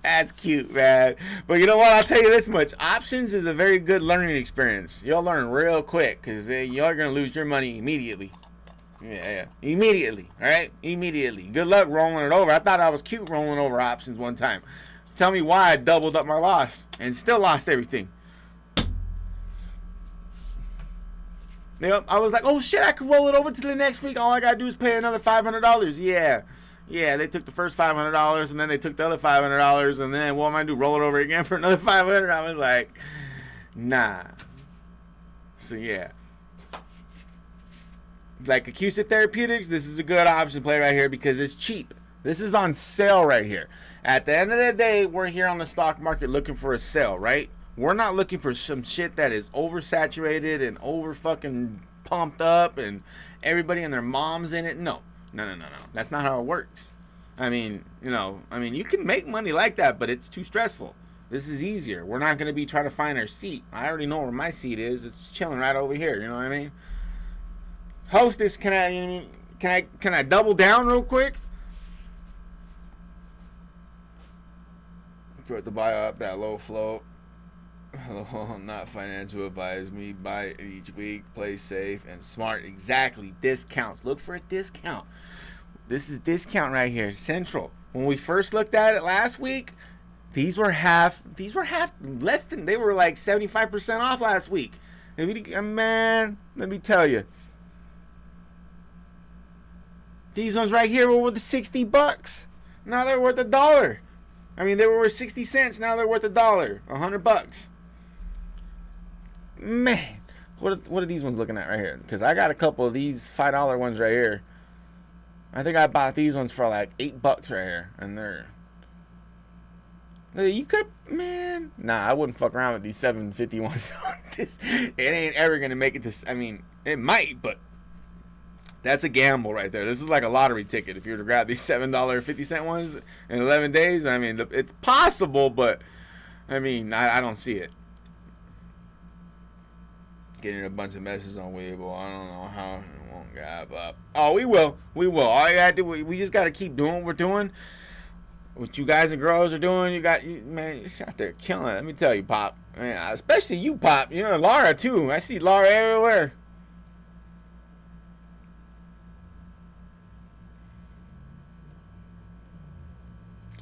That's cute, man. But you know what? I'll tell you this much. Options is a very good learning experience. You'll learn real quick because you're going to lose your money immediately. Yeah. Immediately. All right? Immediately. Good luck rolling it over. I thought I was cute rolling over options one time. Tell me why I doubled up my loss and still lost everything. I was like, oh shit, I can roll it over to the next week. All I gotta do is pay another $500. Yeah, they took the first $500 and then they took the other $500 and then what am I gonna do? Roll it over again for another $500? I was like, nah. So yeah. Like AQST Therapeutics, this is a good option to play right here because it's cheap. This is on sale right here. At the end of the day, we're here on the stock market looking for a sale, right? We're not looking for some shit that is oversaturated and over fucking pumped up and everybody and their mom's in it. No. That's not how it works. I mean, you can make money like that, but it's too stressful. This is easier. We're not going to be trying to find our seat. I already know where my seat is. It's chilling right over here. You know what I mean? Hostess, can I double down real quick? Put the buy up that low float. Hello, not financial advice. Me buy it each week. Play safe and smart. Exactly. Discounts. Look for a discount. This is discount right here. Central. When we first looked at it last week, these were less than, they were like 75% off last week. Man, let me tell you. These ones right here were worth $60. Now they're worth $1. I mean, they were worth 60 cents. Now they're worth $1. $100. Man, what are these ones looking at right here? Because I got a couple of these $5 ones right here. I think I bought these ones for like $8 right here, and they're. You could, man. Nah, I wouldn't fuck around with these 750 ones. It ain't ever gonna make it to. I mean, it might, but that's a gamble right there. This is like a lottery ticket. If you were to grab these $7.50 ones in 11 days, I mean, it's possible, but I mean, I don't see it. Getting a bunch of messages on Weibo. I don't know how it won't gap up. Oh, we will. All you gotta do, we just gotta keep doing what we're doing. What you guys and girls are doing, man, you're out there killing it. Let me tell you, Pop. Man, especially you, Pop. You know, Laura too. I see Laura everywhere.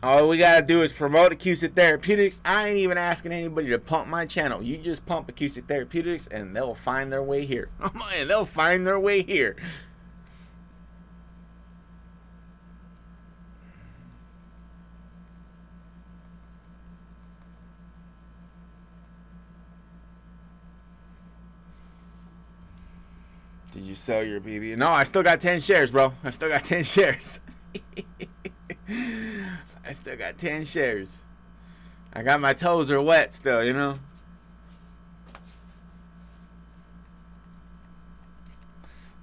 All we gotta do is promote AQST Therapeutics. I ain't even asking anybody to pump my channel. You just pump AQST Therapeutics and they'll find their way here. And they'll find their way here. Did you sell your BB? No, I still got 10 shares, bro. I still got 10 shares. I still got 10 shares. I got my toes are wet still, you know.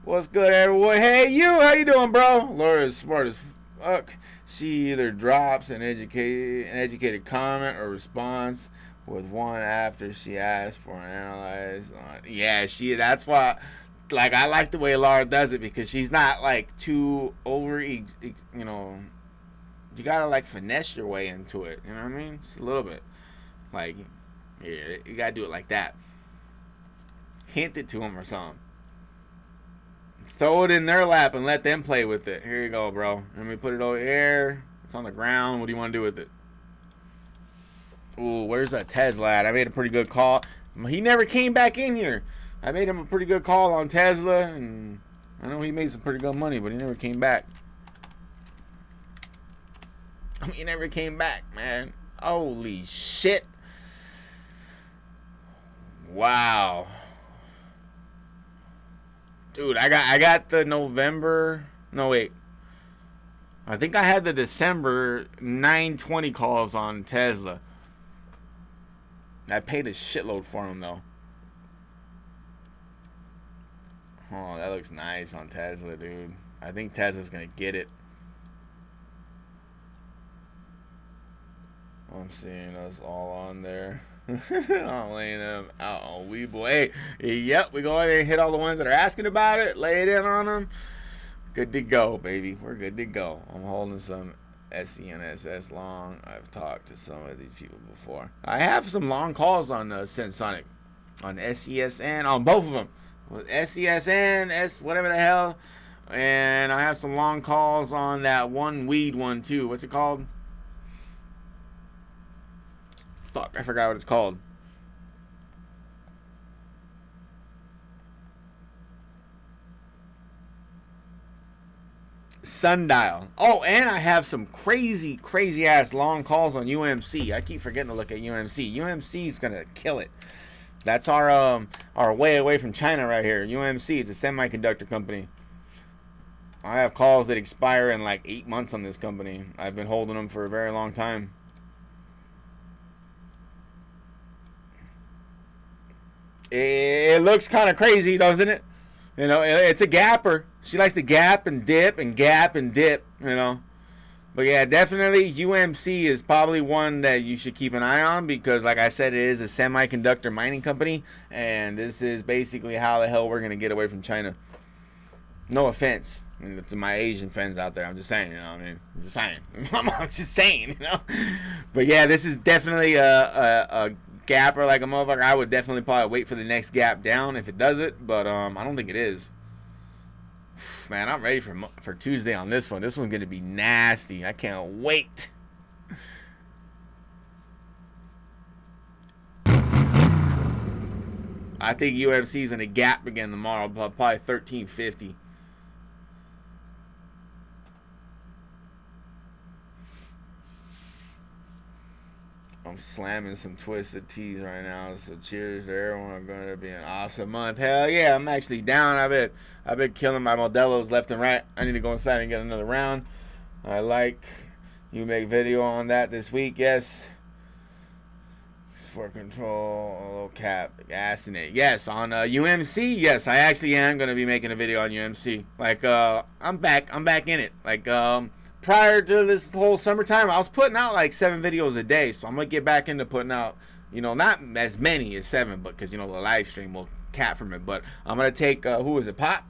What's good, everyone? Hey, you. How you doing, bro? Laura's smart as fuck. She either drops an educated comment or response with one after she asks for an analyze. Yeah, that's why. Like, I like the way Laura does it because she's not like too over, you know. You gotta like finesse your way into it. You know what I mean? Just a little bit. Like, yeah, you gotta do it like that. Hint it to them or something. Throw it in their lap and let them play with it. Here you go, bro. Let me put it over here. It's on the ground. What do you want to do with it? Ooh, where's that Tesla at? I made a pretty good call. He never came back in here. I made him a pretty good call on Tesla, and I know he made some pretty good money, but he never came back. He never came back, man. Holy shit. Wow. Dude, I got the November. No, wait. I think I had the December 920 calls on Tesla. I paid a shitload for him, though. Oh, that looks nice on Tesla, dude. I think Tesla's going to get it. I'm seeing us all on there. I'm laying them out on Weibo. Hey, yep, we go in there and hit all the ones that are asking about it. Lay it in on them. Good to go, baby. We're good to go. I'm holding some SENSS long. I've talked to some of these people before. I have some long calls on Sensonic, on SESN, on both of them. With SESN, whatever the hell. And I have some long calls on that one weed one, too. What's it called? Fuck, I forgot what it's called. Sundial. Oh, and I have some crazy ass long calls on UMC. I keep forgetting to look at UMC. UMC is gonna kill it. That's our way away from China right here. UMC is a semiconductor company. I have calls that expire in like 8 months on this company. I've been holding them for a very long time. It looks kind of crazy, doesn't it? You know, it's a gapper. She likes to gap and dip and gap and dip, you know. But yeah, definitely UMC is probably one that you should keep an eye on because, like I said, it is a semiconductor mining company. And this is basically how the hell we're going to get away from China. No offense to my Asian friends out there. I'm just saying, you know what I mean? I'm just saying. I'm just saying, you know. But yeah, this is definitely a gapper like a motherfucker. I would definitely probably wait for the next gap down if it does it, but I don't think it is. Man, I'm ready for Tuesday on this one. This one's gonna be nasty. I can't wait. I think UMC's in a gap again tomorrow, probably 1350. I'm slamming some Twisted Teas right now, so cheers to everyone. Going to be an awesome month. Hell yeah, I'm actually down. I've been killing my Modelos left and right. I need to go inside and get another round. I like you make video on that this week. Yes. For control, a little cap, gas in it. Yes, on UMC. Yes, I actually am going to be making a video on UMC. Like I'm back in it. Like prior to this whole summertime, I was putting out like 7 videos a day. So I'm going to get back into putting out, you know, not as many as 7, but because, you know, the live stream will cap from it. But I'm going to take, who was it, Pop?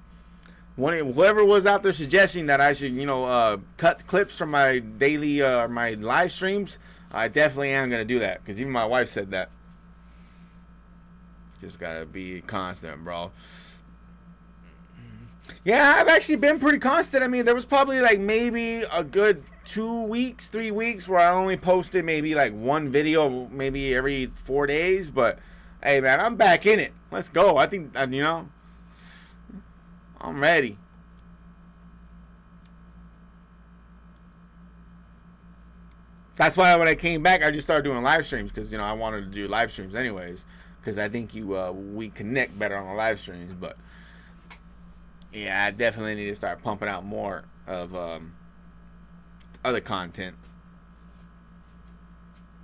Whoever was out there suggesting that I should, you know, cut clips from my daily, my live streams, I definitely am going to do that. Because even my wife said that. Just got to be constant, bro. Yeah, I've actually been pretty constant. I mean, there was probably like maybe a good 2 weeks, 3 weeks where I only posted maybe like 1 video maybe every 4 days. But hey, man, I'm back in it. Let's go. I think, you know, I'm ready. That's why when I came back, I just started doing live streams because, you know, I wanted to do live streams anyways because I think we connect better on the live streams. But yeah, I definitely need to start pumping out more of other content.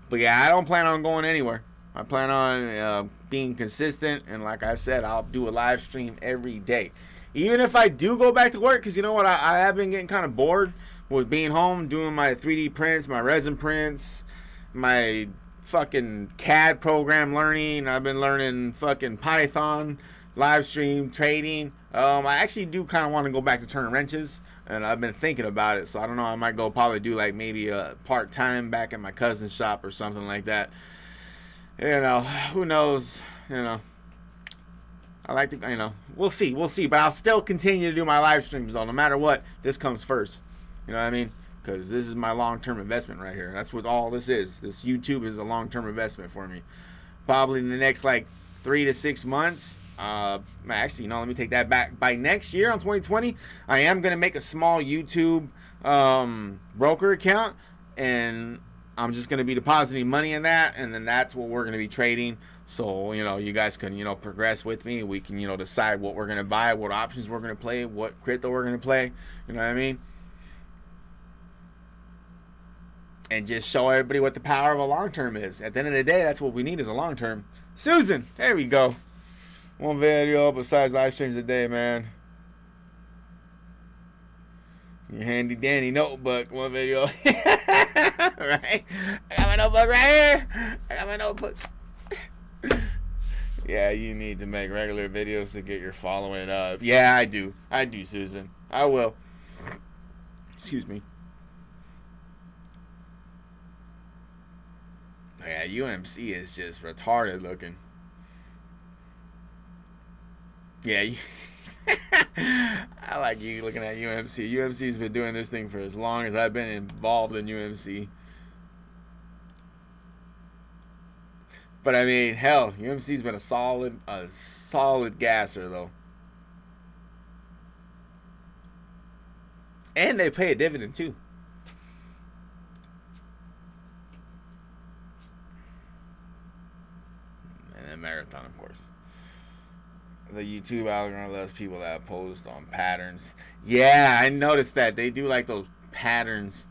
But yeah, I don't plan on going anywhere. I plan on being consistent, and like I said, I'll do a live stream every day. Even if I do go back to work, because you know what, I have been getting kind of bored with being home, doing my 3D prints, my resin prints, my fucking CAD program learning. I've been learning fucking Python, live stream, trading. I actually do kind of want to go back to turning wrenches, and I've been thinking about it, so I don't know, I might go probably do like maybe a part-time back at my cousin's shop or something like that. You know, who knows, you know. I like to, you know, we'll see, but I'll still continue to do my live streams though, no matter what. This comes first, you know what I mean? Because this is my long-term investment right here. That's what all this is. This YouTube is a long-term investment for me. Probably in the next like 3 to 6 months. Actually, no, let me take that back. By next year, on 2020, I am going to make a small YouTube broker account, and I'm just going to be depositing money in that, and then that's what we're going to be trading. So, you know, you guys can, you know, progress with me. We can, you know, decide what we're going to buy, what options we're going to play, what crypto we're going to play. You know what I mean? And just show everybody what the power of a long term is. At the end of the day, that's what we need is a long term. Susan, there we go. 1 video besides live streams a day, man. Your handy dandy notebook, 1 video. Right? I got my notebook right here. I got my notebook. Yeah, you need to make regular videos to get your following up. Yeah, I do. I do, Susan. I will. Excuse me. Yeah, UMC is just retarded looking. Yeah, I like you looking at UMC. UMC's been doing this thing for as long as I've been involved in UMC. But I mean, hell, UMC's been a solid gasser though. And they pay a dividend too. And then Marathon, of course. The YouTube algorithm loves people that post on patterns. Yeah, I noticed that. They do like those patterns.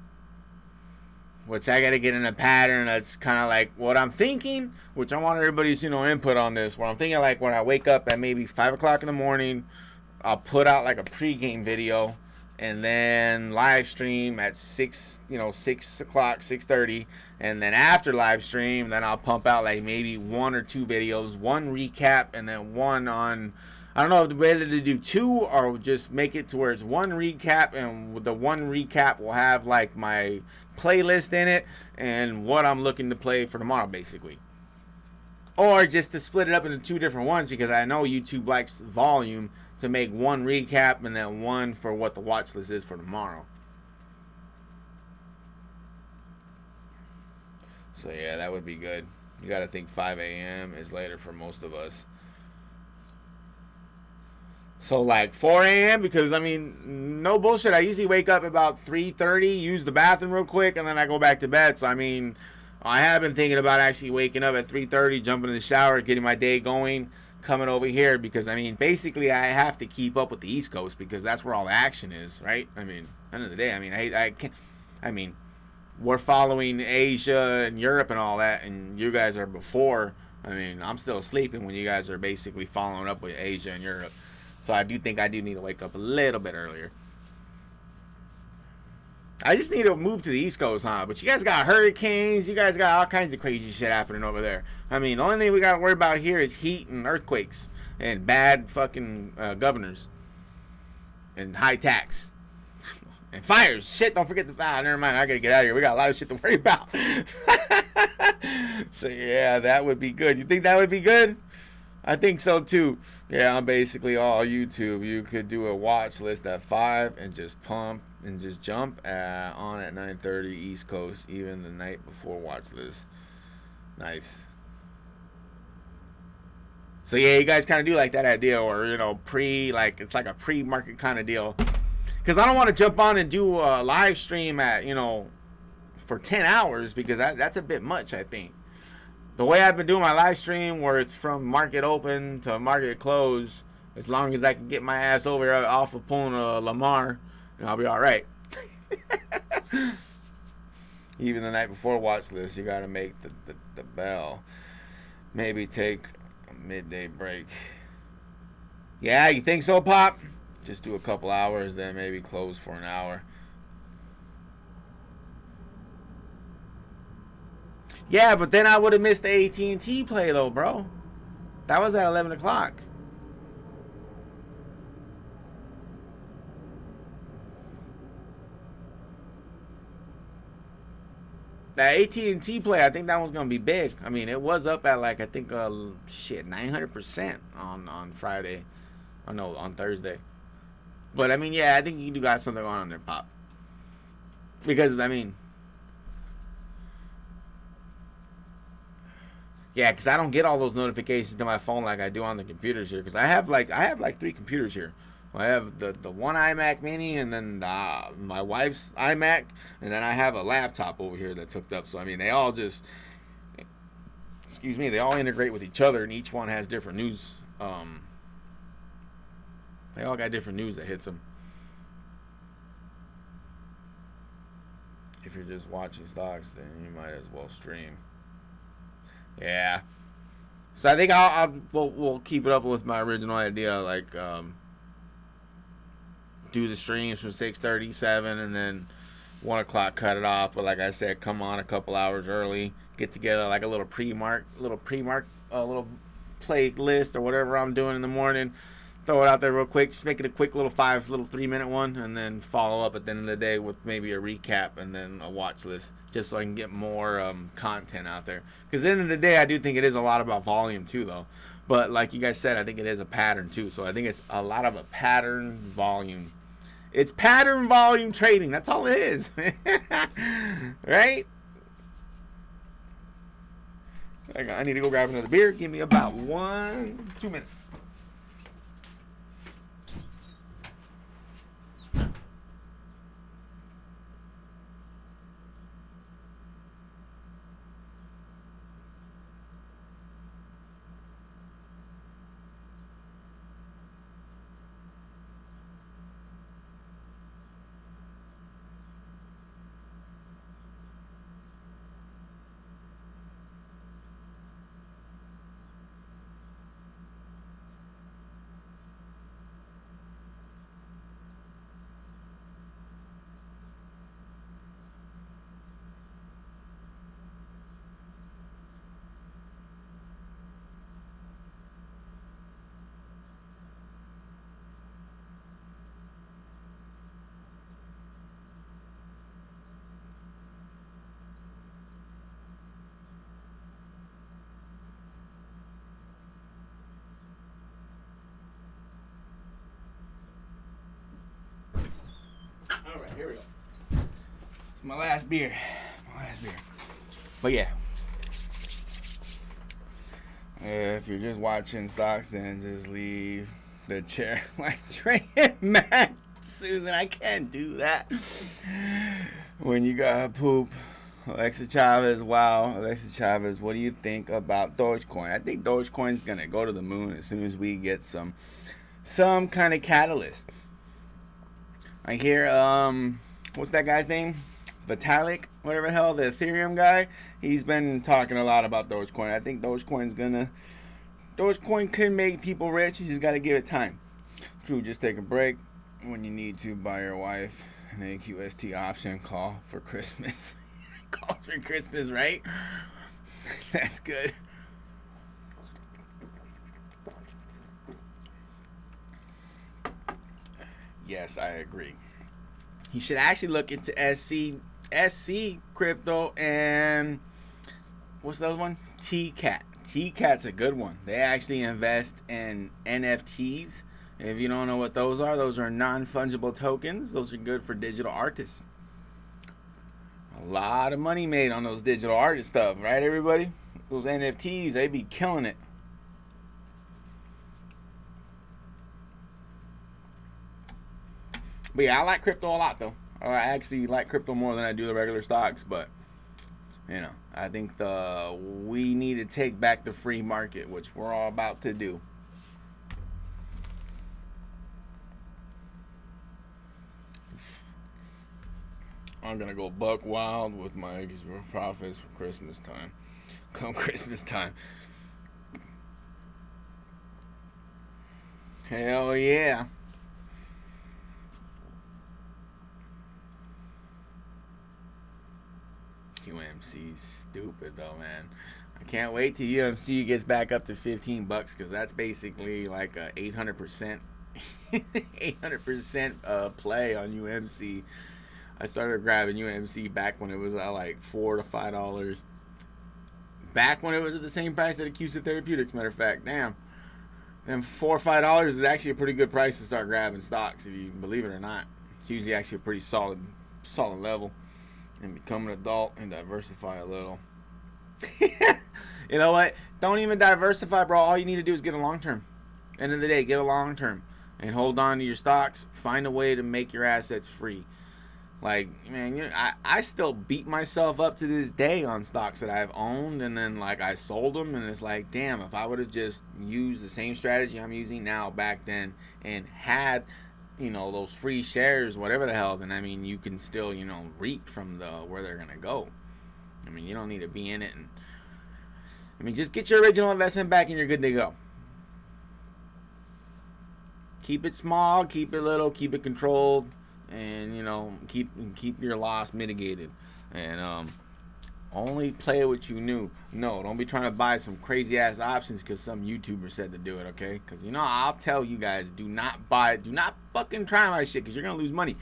Which I gotta get in a pattern that's kind of like what I'm thinking. Which I want everybody's, input on this. Where I'm thinking like when I wake up at maybe 5 o'clock in the morning, I'll put out like a pregame video. And then live stream at 6 o'clock, 6:30, and then after live stream, then I'll pump out like maybe 1 or 2 videos, one recap, and then one on, I don't know whether to do 2 or just make it to where it's one recap, and the one recap will have like my playlist in it and what I'm looking to play for tomorrow, basically. Or just to split it up into 2 different ones, because I know YouTube likes volume, to make one recap and then one for what the watch list is for tomorrow. So yeah, that would be good. You got to think 5 a.m. is later for most of us. So like 4 a.m. because I mean, no bullshit. I usually wake up about 3:30, use the bathroom real quick, and then I go back to bed. So I mean, I have been thinking about actually waking up at 3:30, jumping in the shower, getting my day going, coming over here, because I mean basically I have to keep up with the East Coast because that's where all the action is, right? I mean, end of the day, I mean I can't, I mean we're following Asia and Europe and all that, and you guys are before. I mean, I'm still sleeping when you guys are basically following up with Asia and Europe. So I do think I do need to wake up a little bit earlier. I just need to move to the East Coast, huh? But you guys got hurricanes. You guys got all kinds of crazy shit happening over there. I mean, the only thing we got to worry about here is heat and earthquakes and bad fucking governors and high tax and fires. Shit, don't forget the fire. Never mind. I got to get out of here. We got a lot of shit to worry about. So, yeah, that would be good. You think that would be good? I think so, too. Yeah, I'm basically all YouTube. You could do a watch list at 5 and just pump and just jump on at 9:30 East Coast, even the night before watch list. Nice. So yeah, you guys kind of do like that idea, or like it's like a pre-market kind of deal. Because I don't want to jump on and do a live stream at for 10 hours because that's a bit much. I think the way I've been doing my live stream, where it's from market open to market close, as long as I can get my ass over off of pulling a Lamar, I'll be all right. Even the night before watch list, you got to make the bell. Maybe take a midday break. Yeah, you think so, Pop? Just do a couple hours, then maybe close for an hour. Yeah, but then I would have missed the AT&T play, though, bro. That was at 11 o'clock. That AT&T play, I think that one's going to be big. I mean, it was up at like, I think, 900% on Friday. Oh, no, on Thursday. But, I mean, yeah, I think you do got something going on there, Pop. Because, I mean, yeah, because I don't get all those notifications to my phone like I do on the computers here. Because I have like 3 computers here. I have the one iMac Mini, and then my wife's iMac, and then I have a laptop over here that's hooked up. So I mean, they all just, they all integrate with each other, and each one has different news. They all got different news that hits them. If you're just watching stocks, then you might as well stream. Yeah. So I think we'll keep it up with my original idea, like do the streams from 6:37 and then 1 o'clock cut it off. But like I said, come on a couple hours early, get together like a little pre-mark, little playlist or whatever I'm doing in the morning. Throw it out there real quick. Just make it a quick little 3-minute one, and then follow up at the end of the day with maybe a recap and then a watch list, just so I can get more content out there. Because at the end of the day, I do think it is a lot about volume too, though. But like you guys said, I think it is a pattern too. So I think it's a lot of a pattern volume. It's pattern volume trading. That's all it is. Right? I need to go grab another beer. Give me about 2 minutes. All right, here we go. It's my last beer. But yeah. If you're just watching stocks, then just leave the chair like Trey and Matt. Susan, I can't do that. When you gotta poop. Alexa Chavez, wow. Alexa Chavez, what do you think about Dogecoin? I think Dogecoin's gonna go to the moon as soon as we get some kind of catalyst. I hear, what's that guy's name? Vitalik, whatever the hell, the Ethereum guy. He's been talking a lot about Dogecoin. I think Dogecoin can make people rich. You just got to give it time. True, just take a break when you need to buy your wife an AQST option. Call for Christmas. Call for Christmas, right? That's good. Yes, I agree. You should actually look into SC crypto and what's the other one? TCAT. TCAT's a good one. They actually invest in NFTs. If you don't know what those are non-fungible tokens. Those are good for digital artists. A lot of money made on those digital artist stuff, right, everybody? Those NFTs, they be killing it. But yeah, I like crypto a lot, though. I actually like crypto more than I do the regular stocks, but you know, I think we need to take back the free market, which we're all about to do. I'm gonna go buck wild with my eggs for profits for Christmas time. Come Christmas time. Hell yeah. UMC's stupid though, man. I can't wait till UMC gets back up to $15 because that's basically like a 800% 800% play on UMC. I started grabbing UMC back when it was at like $4 to $5. Back when it was at the same price at AQST Therapeutics, matter of fact. Damn. And $4 or $5 is actually a pretty good price to start grabbing stocks, if you believe it or not. It's usually actually a pretty solid level. And become an adult and diversify a little. You know what? Don't even diversify, bro. All you need to do is get a long term. End of the day, get a long term. And hold on to your stocks. Find a way to make your assets free. Like, man, you know, I still beat myself up to this day on stocks that I've owned. And then, like, I sold them. And it's like, damn, if I would have just used the same strategy I'm using now back then and had, you know, those free shares, whatever the hell, then I mean, you can still, you know, reap from where they're gonna go. I mean, you don't need to be in it, and I mean, just get your original investment back and you're good to go. Keep it small, keep it little, keep it controlled, and you know, keep your loss mitigated, and only play what you knew. No, don't be trying to buy some crazy ass options because some YouTuber said to do it, okay? Because, you know, I'll tell you guys, do not buy it. Do not fucking try my shit because you're going to lose money.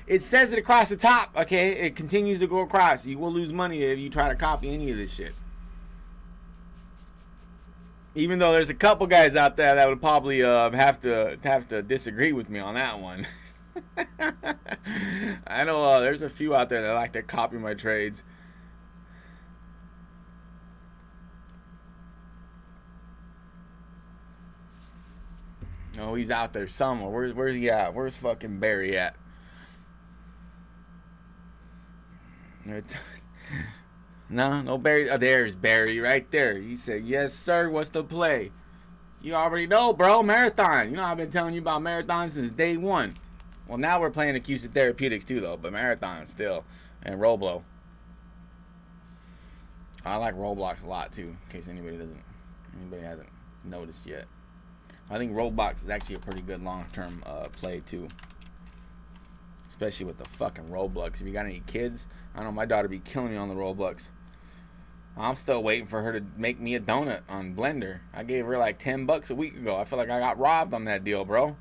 It says it across the top, okay? It continues to go across. You will lose money if you try to copy any of this shit. Even though there's a couple guys out there that would probably have to disagree with me on that one. I know there's a few out there that like to copy my trades. Oh, he's out there somewhere. Where's he at? Where's fucking Barry at? No Barry. Oh, there's Barry right there. He said, yes, sir. What's the play? You already know, bro. Marathon. You know, I've been telling you about Marathon since day one. Well, now we're playing AQST Therapeutics too, though. But Marathon still. And Roblo. I like Roblox a lot, too. In case anybody hasn't noticed yet. I think Roblox is actually a pretty good long-term play, too. Especially with the fucking Roblox. If you got any kids, I know my daughter be killing me on the Roblox. I'm still waiting for her to make me a donut on Blender. I gave her like $10 a week ago. I feel like I got robbed on that deal, bro.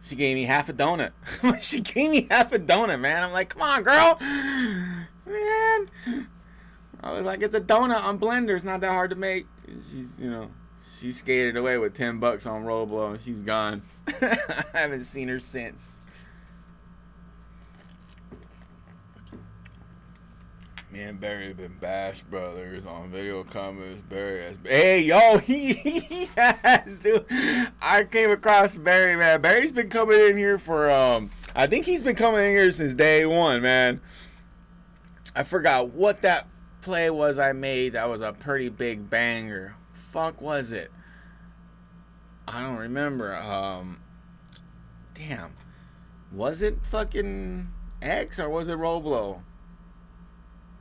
She gave me half a donut. She gave me half a donut, man. I'm like, come on, girl. Man. I was like, it's a donut on Blender. It's not that hard to make. She's, you know, she skated away with $10 on Roblo and she's gone. I haven't seen her since. And Barry's been Bash Brothers on video comments. Barry has. Hey, yo, he has, dude. I came across Barry, man. Barry's been coming in here for, I think he's been coming in here since day one, man. I forgot what that play was I made. That was a pretty big banger. Fuck was it? I don't remember. Damn. Was it fucking X or was it Roblo?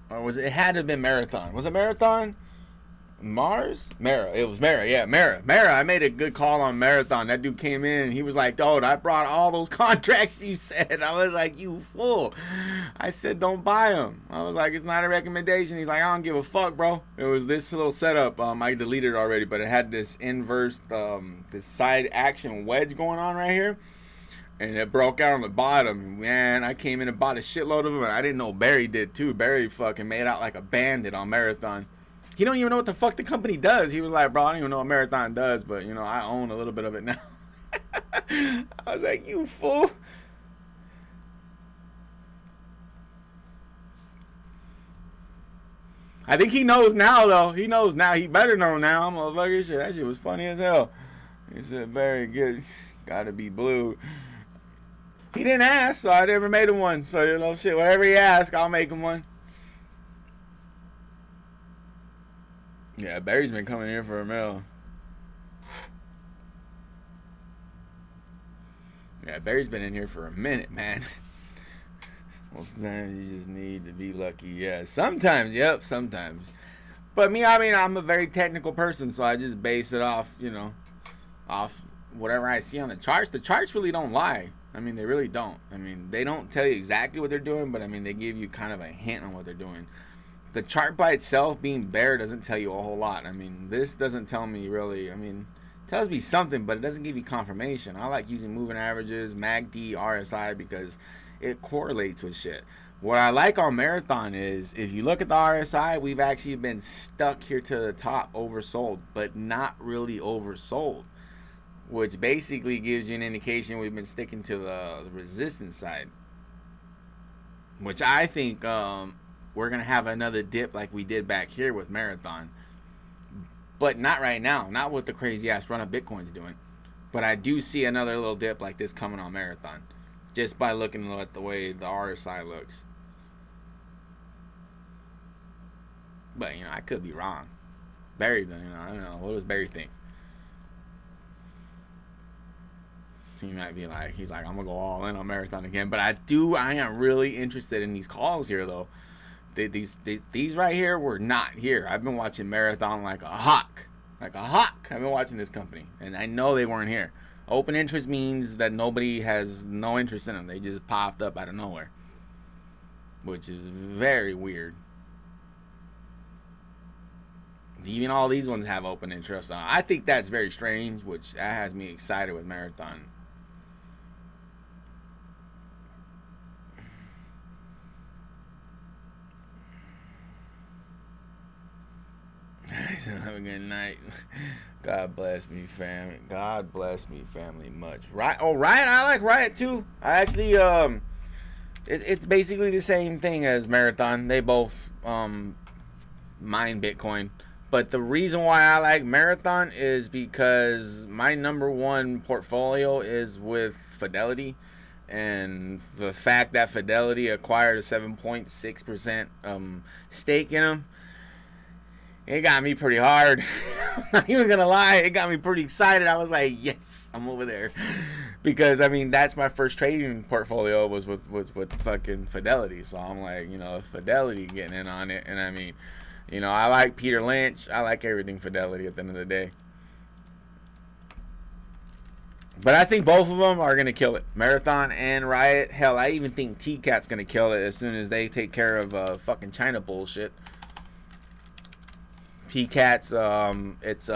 Or was it had to have been Marathon. Was it Marathon? Mars? Mara. It was Mara. Yeah, Mara. I made a good call on Marathon. That dude came in. He was like, dude, I brought all those contracts you said. I was like, you fool. I said, don't buy them. I was like, it's not a recommendation. He's like, I don't give a fuck, bro. It was this little setup. I deleted it already, but it had this inverse, this side action wedge going on right here. And it broke out on the bottom. Man, I came in and bought a shitload of them. And I didn't know Barry did too. Barry fucking made out like a bandit on Marathon. He don't even know what the fuck the company does. He was like, bro, I don't even know what Marathon does. But, you know, I own a little bit of it now. I was like, you fool. I think he knows now, though. He knows now. He better know now. Motherfucker, shit. That shit was funny as hell. He said, Barry, good. Gotta be blue. He didn't ask, so I never made him one. So, you know, shit, whatever he asks, I'll make him one. Yeah, Barry's been coming here for a meal. Yeah, Barry's been in here for a minute, man. Most of the time, you just need to be lucky. Yeah, sometimes, yep, sometimes. But me, I mean, I'm a very technical person, so I just base it off, you know, off whatever I see on the charts. The charts really don't lie. I mean, they really don't. I mean, they don't tell you exactly what they're doing, but I mean, they give you kind of a hint on what they're doing. The chart by itself being bear doesn't tell you a whole lot. I mean, this doesn't tell me really. I mean, it tells me something, but it doesn't give you confirmation. I like using moving averages, MACD, RSI, because it correlates with shit. What I like on Marathon is, if you look at the RSI, we've actually been stuck here to the top, oversold, but not really oversold, which basically gives you an indication we've been sticking to the resistance side, which I think we're going to have another dip like we did back here with Marathon, but not right now, not with the crazy ass run up Bitcoin's doing. But I do see another little dip like this coming on Marathon, just by looking at the way the RSI looks. But, you know, I could be wrong. Barry, you know, I don't know. What does Barry think? He might be like, he's like, I'm going to go all in on Marathon again. But I am really interested in these calls here, though. These right here were not here. I've been watching Marathon like a hawk. Like a hawk. I've been watching this company. And I know they weren't here. Open interest means that nobody has no interest in them. They just popped up out of nowhere, which is very weird. Even all these ones have open interest. I think that's very strange, which that has me excited with Marathon. Have a good night. God bless me, family. God bless me, family. Much. Right? Oh, Riot. I like Riot too. I actually, it's basically the same thing as Marathon. They both mine Bitcoin. But the reason why I like Marathon is because my number one portfolio is with Fidelity. And the fact that Fidelity acquired a 7.6% stake in them, it got me pretty hard. I'm not even going to lie. It got me pretty excited. I was like, yes, I'm over there. Because, I mean, that's my first trading portfolio was with fucking Fidelity. So I'm like, you know, Fidelity getting in on it. And, I mean, you know, I like Peter Lynch. I like everything Fidelity at the end of the day. But I think both of them are going to kill it. Marathon and Riot. Hell, I even think T-Cat's going to kill it as soon as they take care of fucking China bullshit. T-Cat's, it's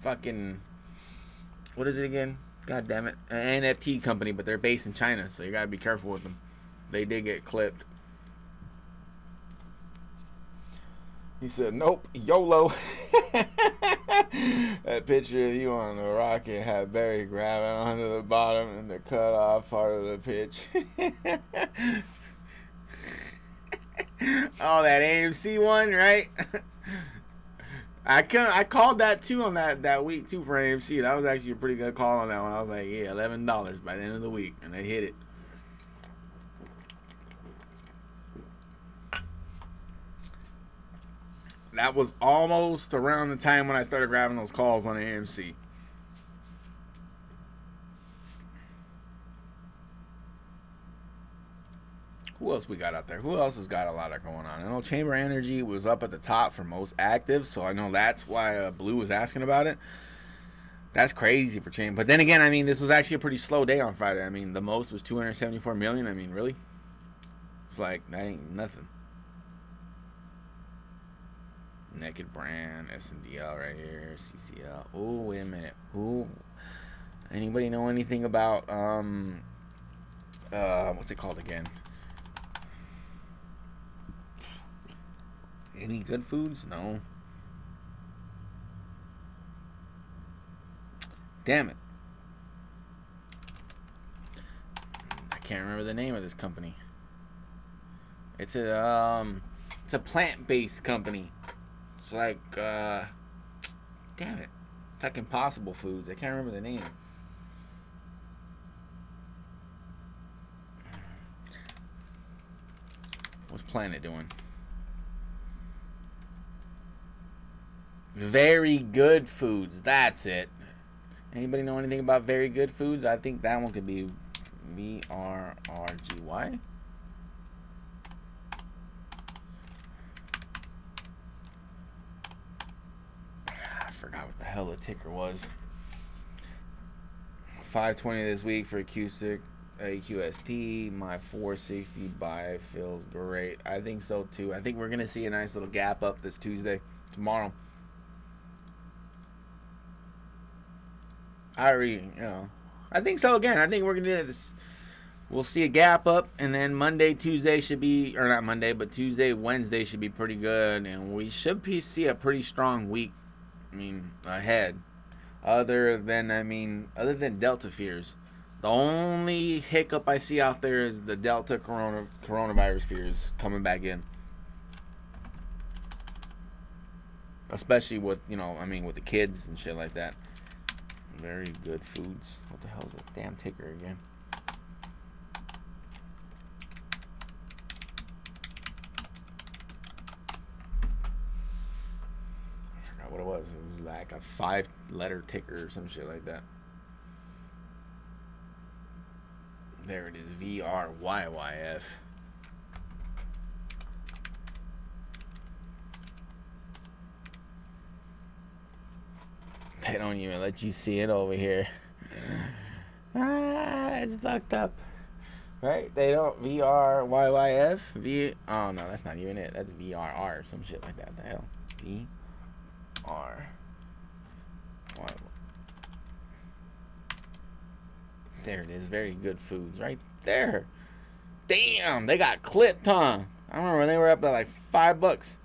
fucking, what is it again? God damn it. An NFT company, but they're based in China, so you got to be careful with them. They did get clipped. He said, nope, YOLO. That picture of you on the rocket had Barry grabbing onto the bottom and the cut off part of the pitch. Oh, that AMC one, right? I called that too on that week too for AMC. That was actually a pretty good call on that one. I was like, yeah, $11 by the end of the week, and they hit it. That was almost around the time when I started grabbing those calls on AMC. Who else we got out there? Who else has got a lot of going on? I know Chamber Energy was up at the top for most active, so I know that's why Blue was asking about it. That's crazy for Chamber. But then again, I mean, this was actually a pretty slow day on Friday. I mean, the most was 274 million. I mean, really? It's like, that ain't nothing. Naked Brand, SNDL right here, CCL. Oh, wait a minute. Ooh. Anybody know anything about, what's it called again? Any good foods? No. Damn it. I can't remember the name of this company. It's a plant-based company. It's like damn it. It's like Impossible Foods. I can't remember the name. What's Planet doing? Very Good Foods. That's it. Anybody know anything about Very Good Foods? I think that one could be VRRGY. I forgot what the hell the ticker was. 520 this week for AQST. My 460 buy feels great. I think so too. I think we're gonna see a nice little gap up this Tuesday, tomorrow. I think so again. I think we're gonna do this. We'll see a gap up, and then Monday, Tuesday should be, or not Monday, but Tuesday, Wednesday should be pretty good, and we should see a pretty strong week. I mean, ahead. Other than Delta fears, the only hiccup I see out there is the Delta coronavirus fears coming back in, especially with with the kids and shit like that. Very Good Foods. What the hell is that damn ticker again? I forgot what it was. It was like a 5-letter ticker or some shit like that. There it is. VRYYF. They don't even let you see it over here. It's fucked up. Right? They don't. VRYYF? Oh, no, that's not even it. That's VRR or some shit like that. What the hell? VR. There it is. Very Good Foods. Right there. Damn, they got clipped, huh? I remember when they were up at like $5.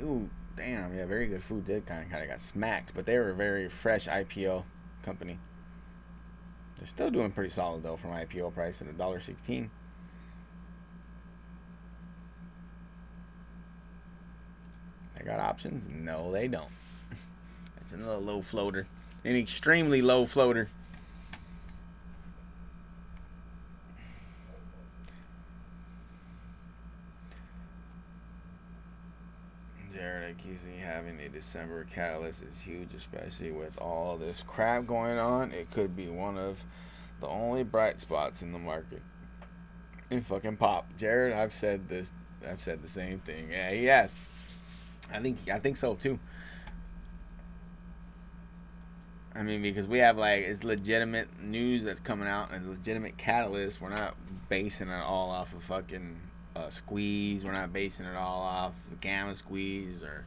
Ooh, damn, yeah, Very Good Food did kind of got smacked, but they were a very fresh IPO company. They're still doing pretty solid though from IPO price at $1.16. They got options? No, they don't. It's a little low floater, an extremely low floater. Jared accusing having a December catalyst is huge, especially with all this crap going on. It could be one of the only bright spots in the market. And fucking pop. Jared, I've said this. I've said the same thing. Yeah, he has. I think so too. I mean, because we have it's legitimate news that's coming out and legitimate catalyst. We're not basing it all off of fucking squeeze. We're not basing it all off gamma squeeze or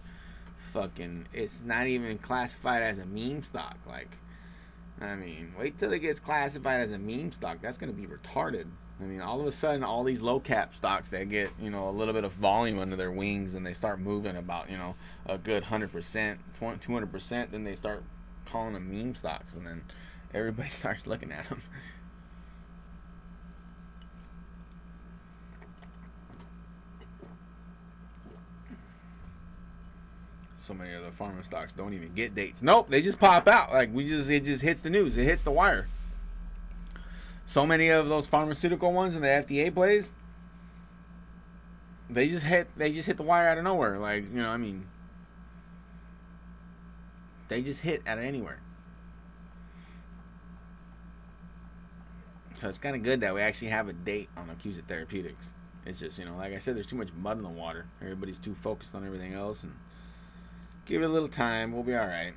fucking. It's not even classified as a meme stock. I mean, wait till it gets classified as a meme stock. That's gonna be retarded. I mean, all of a sudden, all these low cap stocks that get a little bit of volume under their wings and they start moving about a good 100%, 200%, then they start calling them meme stocks, and then everybody starts looking at them. So many of the pharma stocks don't even get dates. Nope, they just pop out. Like it just hits the news. It hits the wire. So many of those pharmaceutical ones in the FDA plays, they just hit the wire out of nowhere. Like, you know, I mean, they just hit out of anywhere. So it's kind of good that we actually have a date on AQST Therapeutics. It's just, you know, like I said, there's too much mud in the water. Everybody's too focused on everything else, and give it a little time. We'll be all right.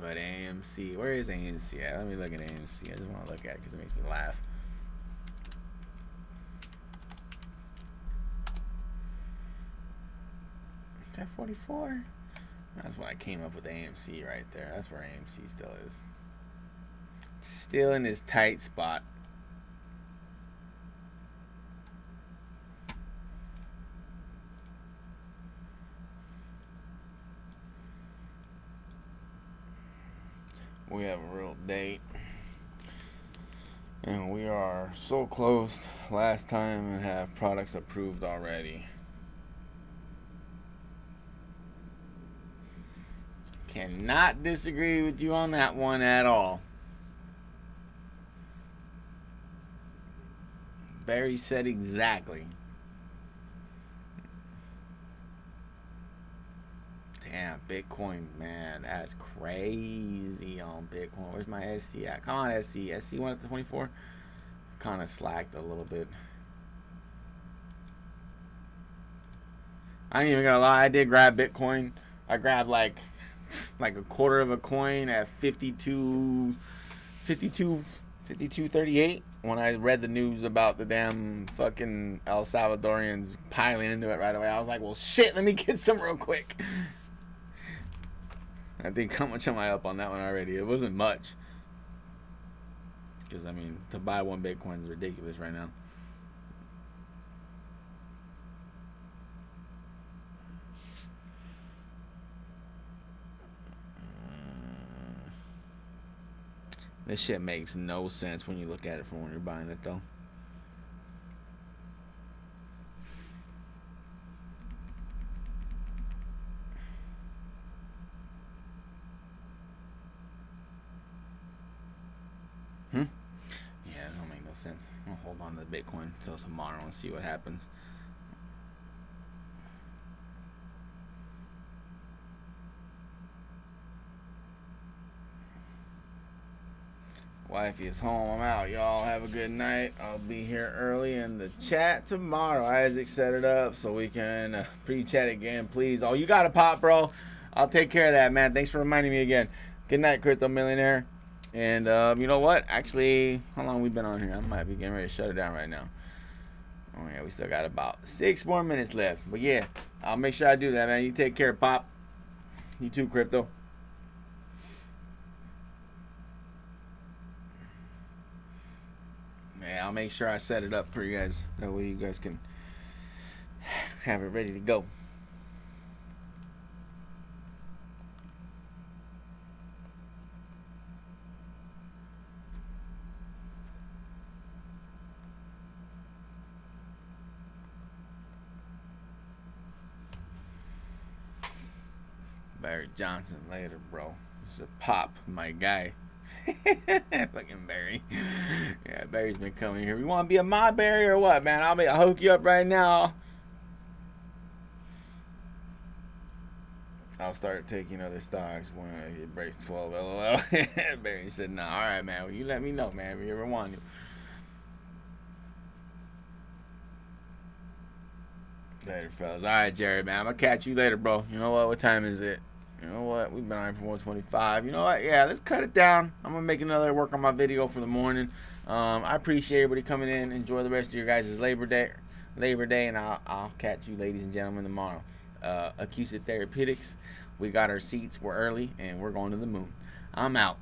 But AMC, where is AMC at? Let me look at AMC. I just want to look at it because it makes me laugh. Is that 44? That's when I came up with AMC right there. That's where AMC still is. Still in this tight spot. We have a real date. And we are so close last time and have products approved already. Cannot disagree with you on that one at all. Barry said exactly. Damn, Bitcoin, man, that's crazy on Bitcoin. Where's my SC at? Come on, SC. SC went up to 24. Kind of slacked a little bit. I ain't even gonna lie. I did grab Bitcoin. I grabbed like a quarter of a coin at 52.38 when I read the news about the damn fucking El Salvadorians piling into it right away. I was like, well, shit, let me get some real quick. I think, how much am I up on that one already? It wasn't much. Because, I mean, to buy one Bitcoin is ridiculous right now. This shit makes no sense when you look at it from when you're buying it, though. Yeah, it don't make no sense. I'll hold on to the Bitcoin until tomorrow and see what happens. Wifey is home. I'm out. Y'all have a good night. I'll be here early in the chat tomorrow. Isaac set it up so we can pre-chat again, please. Oh, you got a pop, bro. I'll take care of that, man. Thanks for reminding me again. Good night, Crypto Millionaire. And you know what? Actually, how long have we been on here? I might be getting ready to shut it down right now. Oh, yeah, we still got about 6 more minutes left. But, yeah, I'll make sure I do that, man. You take care, Pop. You too, Crypto. Yeah, I'll make sure I set it up for you guys. That way you guys can have it ready to go. Barry Johnson later, bro. This is a Pop, my guy. Fucking Barry. Yeah, Barry's been coming here. You want to be a mod, Barry, or what, man? I'll hook you up right now. I'll start taking other stocks when it breaks 12. LOL. Barry said, "Nah, all right, man. Well, you let me know, man, if you ever want to." Later, fellas. All right, Jerry, man. I'm gonna catch you later, bro. You know what? What time is it? You know what? We've been on for 125. You know what? Yeah, let's cut it down. I'm going to make another work on my video for the morning. I appreciate everybody coming in. Enjoy the rest of your guys' Labor Day. And I'll catch you, ladies and gentlemen, tomorrow. AQST Therapeutics. We got our seats. We're early, and we're going to the moon. I'm out.